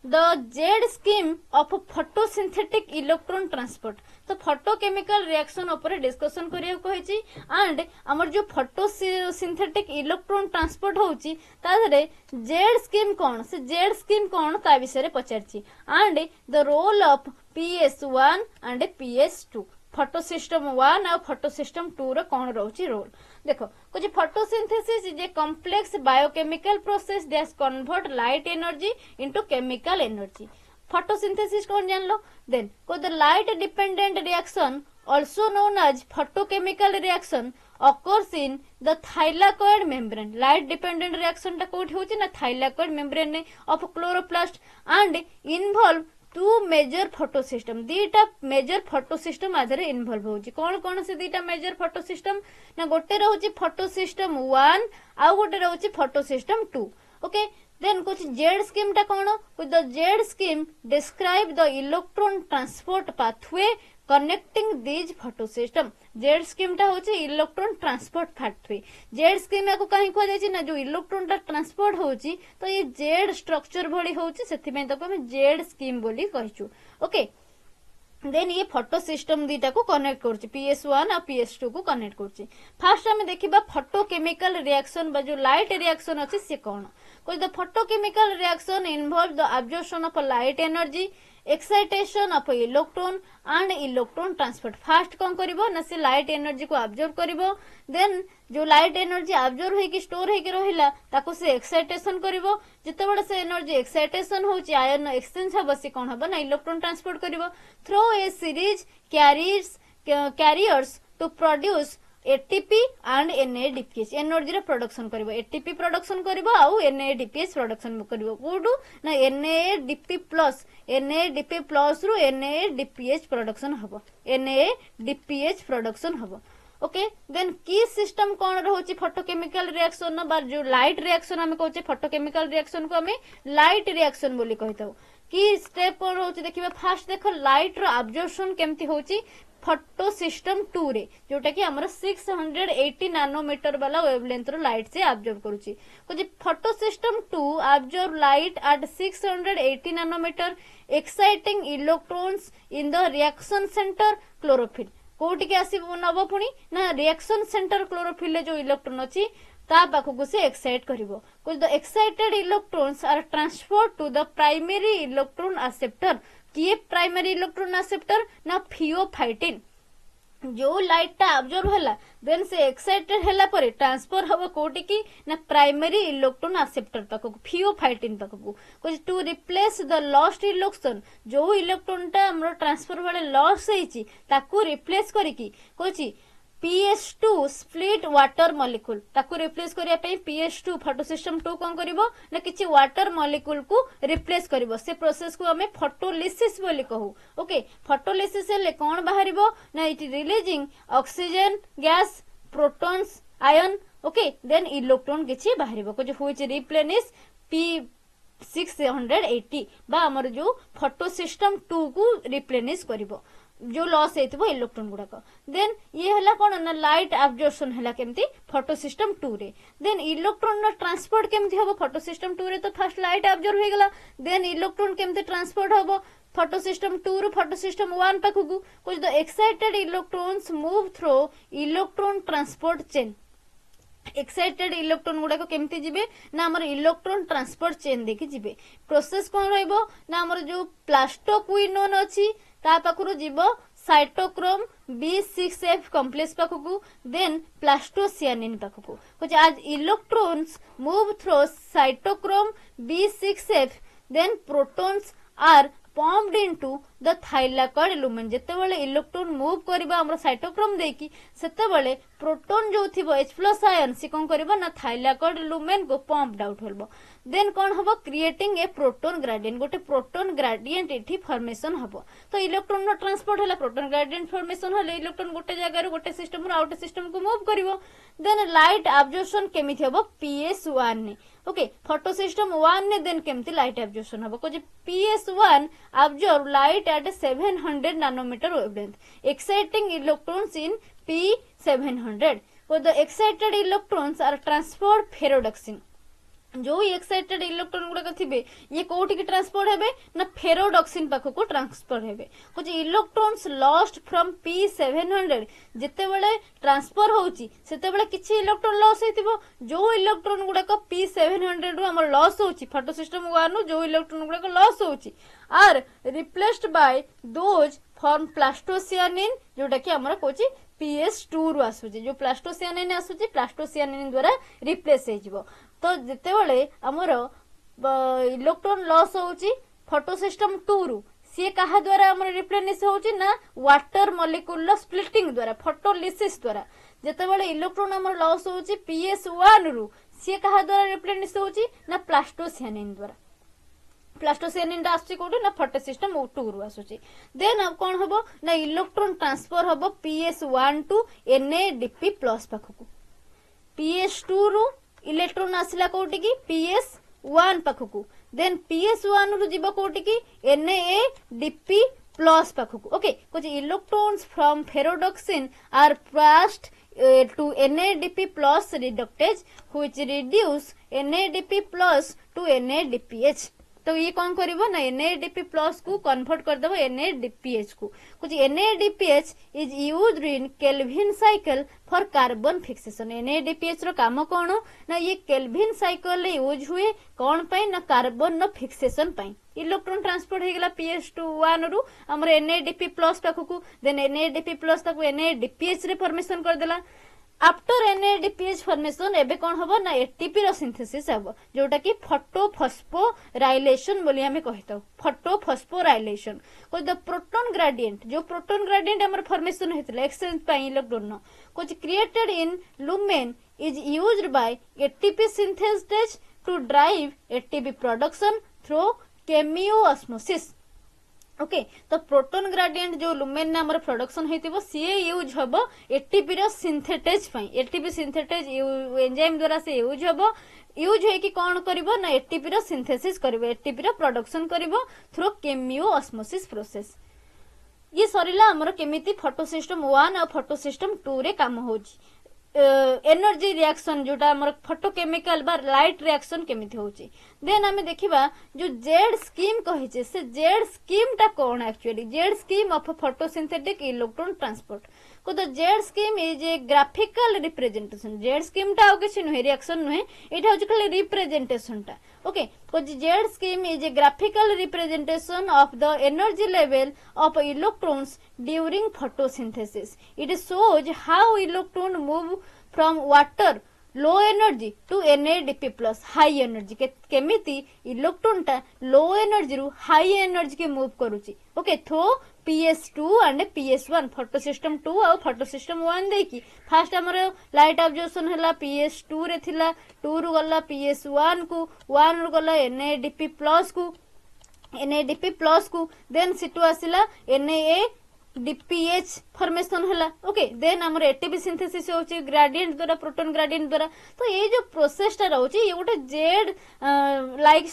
the Z scheme of photosynthetic electron transport तो फोटोकेमिकल रिएक्शन ऊपर डिस्कशन करिया कहिची एंड हमर जो फोटोसिंथेटिक इलेक्ट्रॉन ट्रांसपोर्ट होची तादरे जेड स्कीम कोन से जेड स्कीम कोन ता विषय रे पचारची and the role of PS1 and PS2 photo system 1 और फोटो सिस्टम 2 रो कोन रहउची रोल देखो कुछ photosynthesis is a complex biochemical process that convert light energy into chemical energy photosynthesis कौन जान लो देन को the light dependent reaction also known as photochemical reaction occurs in the thylakoid membrane. Light dependent reaction ta कोठी होची ना thylakoid membrane of chloroplast and involve two major photosystem दीटा major photosystem आधार involve होची कौन कौन से दीटा major photo system ना गोटे रहउची फोटो सिस्टम 1 आउ गोटे रहउची फोटो सिस्टम 2 ओके देन कुछ जेड स्कीम टा कौन with the Z scheme describe the electron transport pathway connecting these photo system Z scheme टा होची electron transport pathway Z scheme को कहीं कह जाय ना जो इलेक्ट्रॉन टा ट्रांसपोर्ट होची तो ये जेड स्ट्रक्चर भली होची सेति में तो हम जेड स्कीम बोली कहिचु ओके देन ये फोटो सिस्टम दीटा को कनेक्ट करछि PS1 और PS2 को कनेक्ट करछि फर्स्ट हम देखिबा फोटोकेमिकल रिएक्शन बा जो लाइट रिएक्शन अछि से कोन कोइ the photochemical reaction involve the absorption of light energy excitation of electron and electron transport first कौन करिवो ना से लाइट एनर्जी को ऑब्जर्व करिवो देन जो लाइट एनर्जी ऑब्जर्व होइकी स्टोर होइकी रहिला ताको से एक्साइटेशन करिवो जेतेबेले से एनर्जी एक्साइटेशन होची आयन एक्सचेंज हबो से कोन हबो ना इलेक्ट्रॉन ट्रांसपोर्ट करिवो through a series carriers to produce ATP and NADPH energy रे प्रोडक्शन करिवो एटीपी प्रोडक्शन करिवो आउ एनएडीपीएच प्रोडक्शन करिवो कोडू ना एनएडीपी प्लस रु एनएडीपीएच प्रोडक्शन हबो एनएडीपीएच प्रोडक्शन हबो ओके देन की सिस्टम कौन रहुची फोटोकेमिकल रिएक्शन बा जो लाइट रिएक्शन हमें कहचे फोटोकेमिकल रिएक्शन को हमें लाइट रिएक्शन बोली कहताऊ की स्टेप कौन रहुची देखिबा फास्ट देखो लाइट रो एब्जॉर्प्शन केमती होची फोटो सिस्टम 2 रे जोटा कि हमर 680 नैनोमीटर वाला वेवलेंथ रो लाइट से ऑब्जर्व करूची कुछ photo system 2 observe light at 680 nanometre exciting electrons in the reaction centre chlorophyll कोटी के आसी नबो पुनी ना रिएक्शन सेंटर क्लोरोफिल जो इलेक्ट्रॉन अछि ता पाखु से एक्साइट करिवो कुछ the excited electrons are transferred to the primary electron acceptor किए प्राइमरी इलेक्ट्रॉन एक्सेप्टर ना फियोफाइटिन जो लाइट टा ऑब्जर्व हला देन से एक्साइटेड हला परे ट्रांसफर हबो कोटी की ना प्राइमरी इलेक्ट्रॉन एक्सेप्टर पाखु फियोफाइटिन पाखु कुछ to replace the lost electron जो इलेक्ट्रॉन टा हमरो ट्रांसफर वाले लॉस हेची ताकू रिप्लेस करिकी कोची PS2 स्प्लिट वाटर मॉलिक्यूल ताकू रिप्लेस करिया पे PS2 फोटो सिस्टम 2 कोन करिवो ना किछि वाटर मॉलिक्यूल को रिप्लेस करिवो से प्रोसेस को हमें फोटोलिसिस बोली कहू ओके फोटोलिसिस ले कोन बाहरिवो ना it releasing oxygen gas protons ion okay then electron किछि बाहरिवो को जो व्हिच रिप्लेनिश P680 बा हमर जो फोटो सिस्टम 2 को रिप्लेनिश करिवो जो लॉस हेतबो इलेक्ट्रॉन गुडा को देन ये हला कोन ना लाइट एब्जॉर्प्शन हला केमती फोटो सिस्टम 2 रे देन इलेक्ट्रॉन ना ट्रांसपोर्ट केमती हबो फोटो सिस्टम 2 रे तो फर्स्ट लाइट एब्जॉर्ब हो गेला देन इलेक्ट्रॉन केमती ट्रांसपोर्ट हबो फोटो सिस्टम 2 रो फोटो सिस्टम 1 पाखु कुछ the excited electrons move through electron transport chain excited electron गुडा को केमती जिबे ना हमर इलेक्ट्रॉन ट्रांसपोर्ट चेन देखि जिबे प्रोसेस कोन रहइबो ना हमर जो प्लास्टोक्विनोन अछि ता पाखुरो जीवो साइटोक्रोम B6F कॉम्प्लेक्स पाखुकु देन प्लास्टोसियानिन पाखुकु कुछ आज electrons move through cytochrome B6F then protons are pumped into the thylakoid lumen जेतेबेले इलेक्ट्रॉन मूव करबा हमर साइटोक्रोम देकी सेतेबेले प्रोटॉन जो थिबो H+ आयन से कोन करबो ना थाइलाकॉइड लुमेन को पंप्ड आउट होलबो देन कोन हबो क्रिएटिंग ए प्रोटॉन ग्रेडियंट गोटे प्रोटॉन ग्रेडियंट एठी फॉर्मेशन हबो तो इलेक्ट्रॉन नो ट्रांसपोर्ट हला प्रोटॉन ग्रेडियंट फॉर्मेशन हले इलेक्ट्रॉन गोटे जगह रो गोटे सिस्टम रो आउट सिस्टम को मूव करिवो देन लाइट एब्जॉर्प्शन केमिथि हबो PS1 ने ओके फोटो सिस्टम 1 ने देन केमती लाइट एब्जॉर्प्शन हबो को जे PS1 observe light at 700 nanometre wavelength exciting electrons in P700 को the excited electrons are transferred ferredoxin जो एक्साइटेड इलेक्ट्रॉन गुडा थिबे ये कोठी की ट्रांसपोर्ट हेबे ना फेरोडक्सिन पाखो को ट्रांसफर हेबे कुछ इलेक्ट्रॉन्स लॉस्ट फ्रॉम P700 जेते बेले ट्रांसफर होउची सेते बेले किछि इलेक्ट्रॉन लॉस हेतिबो जो इलेक्ट्रॉन गुडा को P700 रु हमर लॉस होउची फोटो सिस्टम 1 नु जो इलेक्ट्रॉन गुडा को लॉस होउची are replaced by those from plastocyanin जोटा कि हमर कोची PS2 रु आसुची जो प्लास्टोसियानिन आसुची प्लास्टोसियानिन द्वारा रिप्लेस हे जिवो तो जेते बेले हमर इलेक्ट्रॉन लॉस होउची फोटो सिस्टम 2 रु सी कहा द्वारा हमर रिप्लेनिश होउची ना वाटर मॉलिक्यूल स्प्लिटिंग द्वारा फोटोलिसिस द्वारा जेते बेले इलेक्ट्रॉन हमर लॉस होउची PS1 रु सी कहा द्वारा रिप्लेनिश होउची ना प्लास्टोसियानिन द्वारा प्लास्टोसियानिन आसुची कोठी ना फोटो सिस्टम 2 रु आसुची देन अब कोन हबो ना इलेक्ट्रॉन ट्रांसफर हबो PS1 टू NADP+ पाखकु PS2 रु इलेक्ट्रॉन आसिला कोठी की PS1 पाखकु देन PS1 रु जीवो कोठी की NADP+ पाखकु ओके कुछ electrons from ferredoxin are passed to NADP+ reductase which reduce NADP+ to NADPH तो ये कौन करिवो ना NADP+ को कन्वर्ट कर देबो NADPH को कुछ NADPH is used in Calvin cycle for carbon fixation NADPH रो काम कोन ना ये केल्विन साइकिल ले यूज हुए कोन पई ना कार्बन नो फिक्सेशन पई इलेक्ट्रॉन ट्रांसपोर्ट हो गला PS2 रु हमर NADP+ पाखकू देन NADP+ ताको NADPH रे फॉर्मेशन कर देला आफ्टर NADPH फॉर्मेशन एबे कोन हबो ना एटीपी रो सिंथेसिस हबो जोटा कि फोटोफॉस्फोराइलेशन बोली हमें कहतो फोटोफॉस्फोराइलेशन को द प्रोटॉन ग्रेडिएंट जो प्रोटॉन ग्रेडिएंट हमर फॉर्मेशन हेतले एक्सचेंज पाई इलेक्ट्रॉन कुछ created in lumen is used by ATP synthesis to drive ATP production through chemiosmosis okay तो प्रोटॉन ग्रेडिएंट जो लुमेन नाम प्रोडक्शन हेतिबो सीए यूज हबो एटीपी रो सिंथेटेज पई एटीपी सिंथेटेज एंजाइम द्वारा से यूज हबो यूज हे कि कोन करबो ना एटीपी रो सिंथेसिस करबो एटीपी रो प्रोडक्शन करबो थ्रू केमियोऑस्मोसिस प्रोसेस ये सरिला हमर केमिति फोटोसिस्टम 1 और फोटोसिस्टम 2 रे काम होची एनर्जी रिएक्शन जोटा हमर फोटोकेमिकल बा लाइट रिएक्शन केमिति होची देन हमें देखिबा जो जेड स्कीम कहिचे से जेड स्कीम टा कोन actually Z scheme of photosynthetic electron transport को the Z scheme is a graphical representation Z scheme टा किछि नुहे रिएक्शन नुहे एटा होची खाली रिप्रेजेंटेशन टा ओके को Z scheme is a graphical representation of the energy level of electrons during photosynthesis it shows how electron move from water low energy to NADP+ high energy केमिति electron टा low energy रु high energy के move करूची okay थो PS2 and PS1 photosystem 2 और photosystem 1 देखी fast हमर light observation हला PS2 रे थिला 2 रु गला PS1 को 1 रु गला NADP+ को देन सिटू आसिला NADPH फॉर्मेशन हला ओके देन हमर एटीपी सिंथेसिस होची ग्रेडिएंट द्वारा प्रोटॉन ग्रेडिएंट द्वारा तो ये जो प्रोसेस टा रहउची ये गोटे जेड लाइक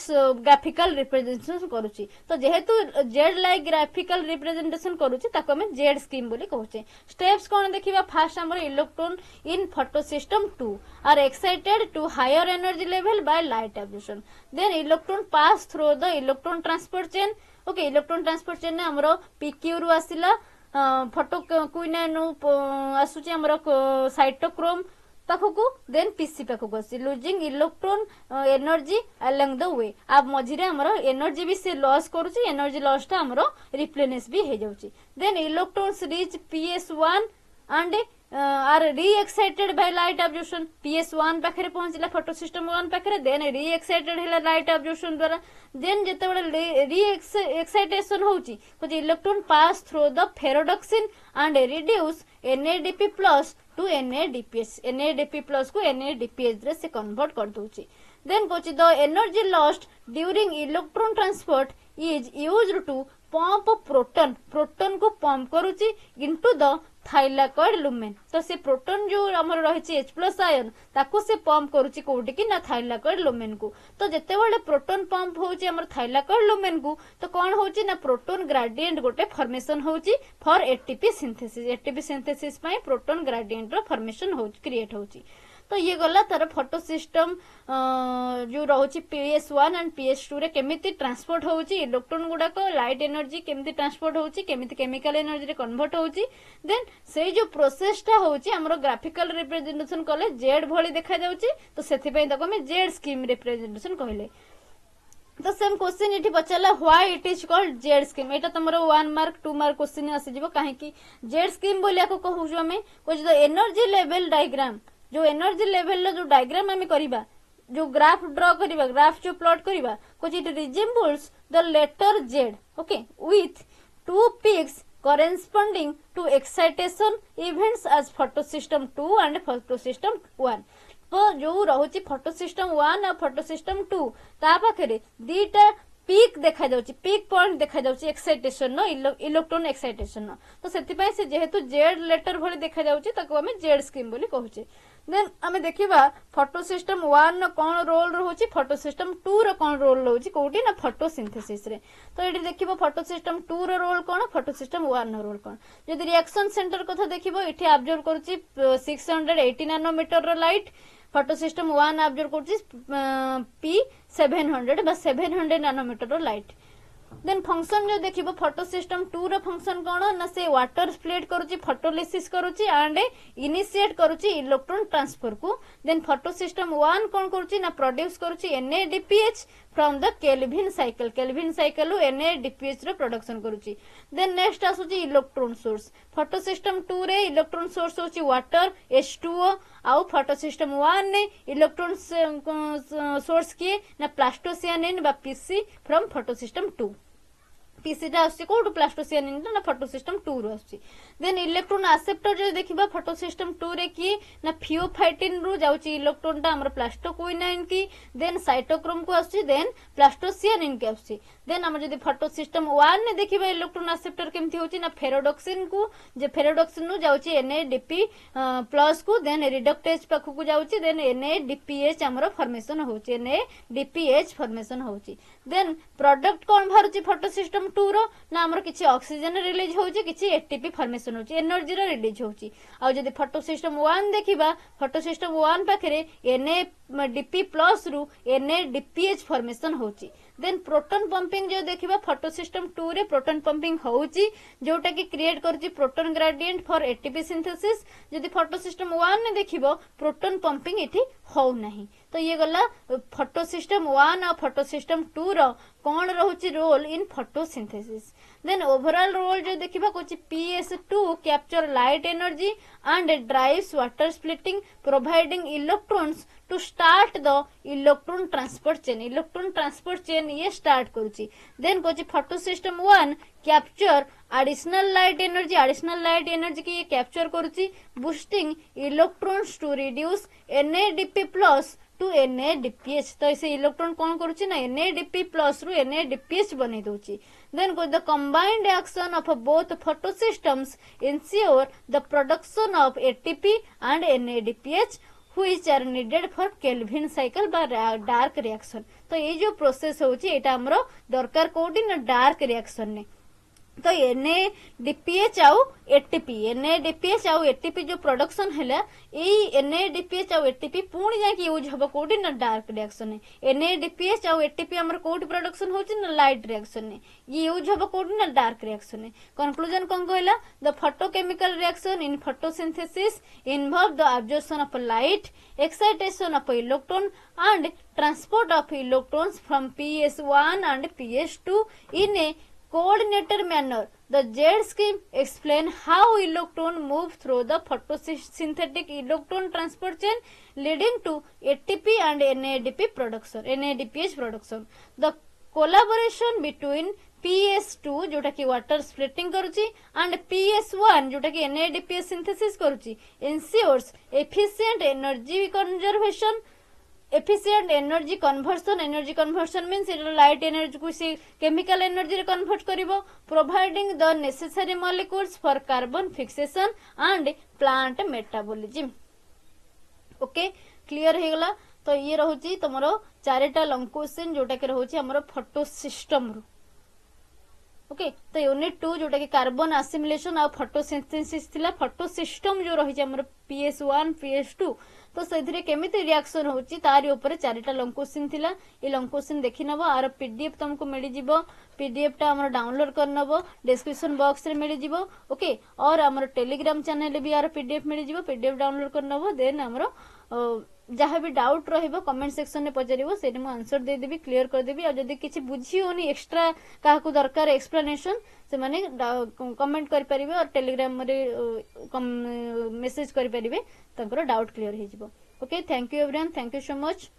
ग्राफिकल रिप्रेजेंटेशन करूची तो जेहेतु जेड लाइक ग्राफिकल रिप्रेजेंटेशन करूची ताको हम जेड स्कीम बोली कहूचे स्टेप्स कोन देखिबा फास्ट हमर electron in photosystem 2 are excited to higher energy level by light absorption then electron pass through the electron transport chain okay electron transport chain ने हमरो PQ रु आसिला फोटो क्विनाइन आसुची हमर साइटोक्रोम पाखकू देन पीसी पाखकू आसी losing electron energy along the way अब मझिरे हमर एनर्जी भी से लॉस करूची एनर्जी लॉस ता हमर रिप्लेनिश भी हे जाउची then electrons reach PS1 and are re excited by light observation PS1 पाखरे पहुंचला फोटोसिस्टम 1 पाखरे देन री एक्साइटेड हैला लाइट ऑब्जर्वेशन द्वारा देन जेतेबेले री एक्साइटेशन होची कुछ electron pass through the ferredoxin and reduce NADP+ to NADPH को NADPH रे से कन्वर्ट कर दोची देन कोची the energy lost during electron transport is used to pump proton को पंप करूची इनटू द थाइलाकॉइड लुमेन तो से प्रोटॉन जो हमर रहिछि H+ आयन ताको से पंप करूची कोठी कि ना थाइलाकॉइड लुमेन को तो जेतेबेले प्रोटॉन पंप होची हमर थाइलाकॉइड लुमेन को तो कोन होची ना प्रोटॉन ग्रेडिएंट गोटे फॉर्मेशन होची फॉर एटीपी सिंथेसिस पई प्रोटॉन ग्रेडिएंट रो फॉर्मेशन होची क्रिएट होची तो ये गला तार फोटोसिस्टम जो रहउची PS1 एंड PS2 रे केमिति ट्रांसपोर्ट होउची इलेक्ट्रॉन गुडा को लाइट एनर्जी केमिति ट्रांसपोर्ट होउची केमिति केमिकल एनर्जी रे कन्वर्ट होउची देन से जो प्रोसेस टा होउची हमरो ग्राफिकल रिप्रेजेंटेशन कले जेड भली देखा जाउची तो सेथि पई तको हम जेड स्कीम रिप्रेजेंटेशन कहले तो सेम क्वेश्चन इठी पचाला why it is called Z scheme एटा तमरो 1 मार्क 2 मार्क क्वेश्चन आसी जिवो काहे कि जेड स्कीम बोलिया को कहूजो हमें कुछ द एनर्जी लेवल डायग्राम जो एनर्जी लेवल जो डायग्राम हमें करिबा जो ग्राफ ड्रॉ करिबा ग्राफ जो प्लॉट करिबा कुछ it resembles the letter Z okay with two peaks corresponding to excitation events as photosystem 2 and photosystem 1 तो जो रहुची फोटोसिस्टम 1 और फोटोसिस्टम 2 ता पाखरे दीटा पीक देखा जाउची पीक पॉइंट देखा जाउची एक्साइटेशन नो इलेक्ट्रॉन एक्साइटेशन नो तो सेति पई से जेहेतु जेड लेटर भली देखा जाउची ताको हमें जेड स्कीम बोली कहूचे देन हमें देखिबा फोटोसिस्टम 1 नो कोन रोल रहउची फोटोसिस्टम 2 रो कोन रोल रहउची कोठी ना फोटोसिंथेसिस रे तो एठी देखिबो फोटोसिस्टम 2 रो रोल कोन फोटोसिस्टम 1 नो रोल कोन जदि रिएक्शन सेंटर कथा देखिबो एठी ऑब्जर्व करूची 680 नैनोमीटर रो लाइट फोटोसिस्टम 1 ऑब्जर्व करछि P700 बा 700 नैनोमीटर रो लाइट देन फंक्शन जो देखिबो फोटो सिस्टम 2 रो फंक्शन कोन ना से वाटर स्प्लिट करूची फोटोलिसिस करूची एंड इनिशिएट करूची इलेक्ट्रॉन ट्रांसफर को देन फोटो सिस्टम 1 कोन करूची ना प्रोड्यूस करूची NADPH from the Calvin cycle NADPH रो प्रोडक्शन करूची देन नेक्स्ट आसुची इलेक्ट्रॉन सोर्स फोटो सिस्टम 2 रे इलेक्ट्रॉन सोर्स होची वाटर H2O आउ फोटो सिस्टम 1 ने इलेक्ट्रॉन सोर्स किए ना प्लास्टोसियानिन बा PC फ्रॉम फोटो सिस्टम 2 पीसीटा आसी कोड प्लास्टोसियानिन ना फोटो सिस्टम 2 रो आसी देन इलेक्ट्रॉन एक्सेप्टर जो देखिबा फोटो सिस्टम 2 रे की ना थियोफाइटिन रु जाउची इलेक्ट्रॉन टा हमर प्लास्टोक्विनाइन की देन साइटोक्रोम को आसी देन प्लास्टोसियानिन के आसी देन हम जदी फोटो सिस्टम 1 ने देखिबा इलेक्ट्रॉन एक्सेप्टर केमथि होची ना फेरोडॉक्सिन को जे फेरोडॉक्सिन नु जाउची NADP प्लस को देन रिडक्टेज पाखु को जाउची देन NADPH हमर फॉर्मेशन होची NADPH फॉर्मेशन होची देन प्रोडक्ट कोन भरुची फोटो सिस्टम 2 रो ना हमर किछि ऑक्सीजन रिलीज होची किछि ATP फॉर्मेशन होची एनर्जी रो रिलीज होची आ जदी फोटो सिस्टम 1 देखिबा फोटो सिस्टम 1 पाखरे NADP प्लस रु NADPH फॉर्मेशन होची देन प्रोटॉन पंपिंग जो देखिबा फोटो सिस्टम 2 रे प्रोटॉन पंपिंग होची जोटा कि क्रिएट करची proton gradient for ATP synthesis जदी फोटो सिस्टम 1 ने देखिबो प्रोटॉन पंपिंग एठी हो नाही तो ये गला फोटो सिस्टम 1 और फोटो सिस्टम 2 रो कोन रहउची role in photosynthesis then overall role जो देखिबा कोची PS2 capture light energy and drives water splitting providing electrons to start the electron transport chain ये स्टार्ट करूची देन कोची photo system 1 capture additional light energy की ये कैप्चर करूची boosting electrons to reduce NADP plus to NADPH तो इसे electron कौन करूची ना NADP प्लस रु NADPH बनै दोची then the combined action of both photosystems ensure the production of ATP and NADPH which are needed for Kelvin cycle by dark reaction तो ये जो प्रोसेस होची एटा हमरो दरकार कोडी ना डार्क रिएक्शन ने तो NADPH आउ ATP जो प्रोडक्शन हैला ए NADPH आउ ATP पुणी जाके यूज हबो कोडी ना डार्क रिएक्शन ने NADPH आउ ATP हमर कोडी प्रोडक्शन होची ना लाइट रिएक्शन ने ये यूज हबो कोडी ना डार्क रिएक्शन ने कंक्लूजन कोन कहला the photochemical reaction in photosynthesis involve the absorption of light excitation of electron and transport of electrons from PS1 and PS2 in a coordinated manner. The Z scheme explain how electron move through the photosynthetic electron transport chain leading to ATP and NADPH production. The collaboration between PS2 जोटा कि water splitting करूची and PS1 जोटा कि NADPH synthesis करूची ensures efficient energy conservation efficient energy conversion means it light energy को से chemical energy रे convert करिवो providing the necessary molecules for carbon fixation and plant metabolism okay clear हे गला तो ये रहउची तमरो चारटा लॉन्ग क्वेश्चन जोटा के रहउची हमरो फोटो सिस्टम रो ओके तो यूनिट 2 जोटा कि कार्बन असिमिलेशन और फोटोसिंथेसिस थिला फोटो सिस्टम जो रही हमर PS1 PS2 तो सेथिरे केमिति रिएक्शन होची तारि ऊपर चारटा लॉन्ग क्वेश्चन थिला ए लॉन्ग क्वेश्चन देखि नबो आर PDF तुमको मिलि जिवो PDF टा हमर डाउनलोड कर नबो डिस्क्रिप्शन बॉक्स रे मिलि जिवो ओके और हमर टेलीग्राम चैनल भी आर PDF मिलि जिवो PDF डाउनलोड कर नबो देन हमर जहाँ भी डाउट रहिबो कमेंट सेक्शन में पचारिबो सेठी मु आंसर दे देबी क्लियर कर देबी और जदी किछि बुझी होनी एक्स्ट्रा काहाकू दरकार एक्सप्लेनेशन से माने कमेंट कर परिबे और टेलीग्राम रे मेसेज कर परिबे तंकर डाउट क्लियर हे जिवो okay thank you everyone thank you so much.